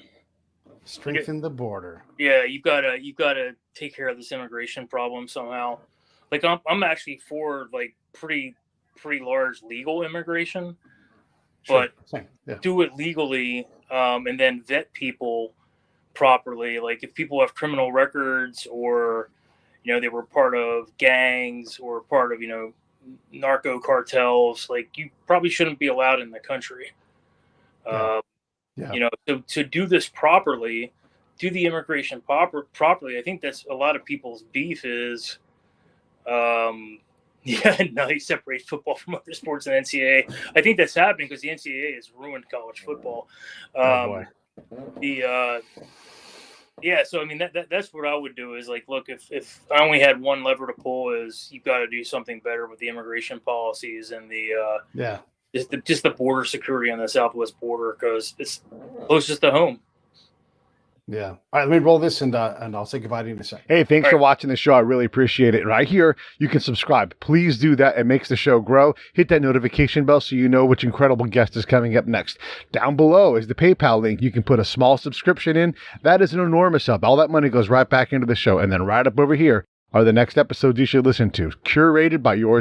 Strengthen the border. Yeah, you've got to take care of this immigration problem somehow. Like I'm actually for like pretty large legal immigration, but do it legally, and then vet people properly. Like if people have criminal records, or they were part of gangs or part of narco cartels, like you probably shouldn't be allowed in the country. To do this properly, do the immigration properly. I think that's a lot of people's beef is, now you separate football from other sports and NCAA. I think that's happening because the NCAA has ruined college football. So I mean that's what I would do is like, look, if I only had one lever to pull, is you've got to do something better with the immigration policies and just the border security on the southwest border, because it's closest to home. Yeah. All right, let me roll this and I'll say goodbye to you in a second. Hey, thanks for watching the show. I really appreciate it. Right here, you can subscribe. Please do that. It makes the show grow. Hit that notification bell so you know which incredible guest is coming up next. Down below is the PayPal link. You can put a small subscription in. That is an enormous help. All that money goes right back into the show. And then right up over here are the next episodes you should listen to, curated by yours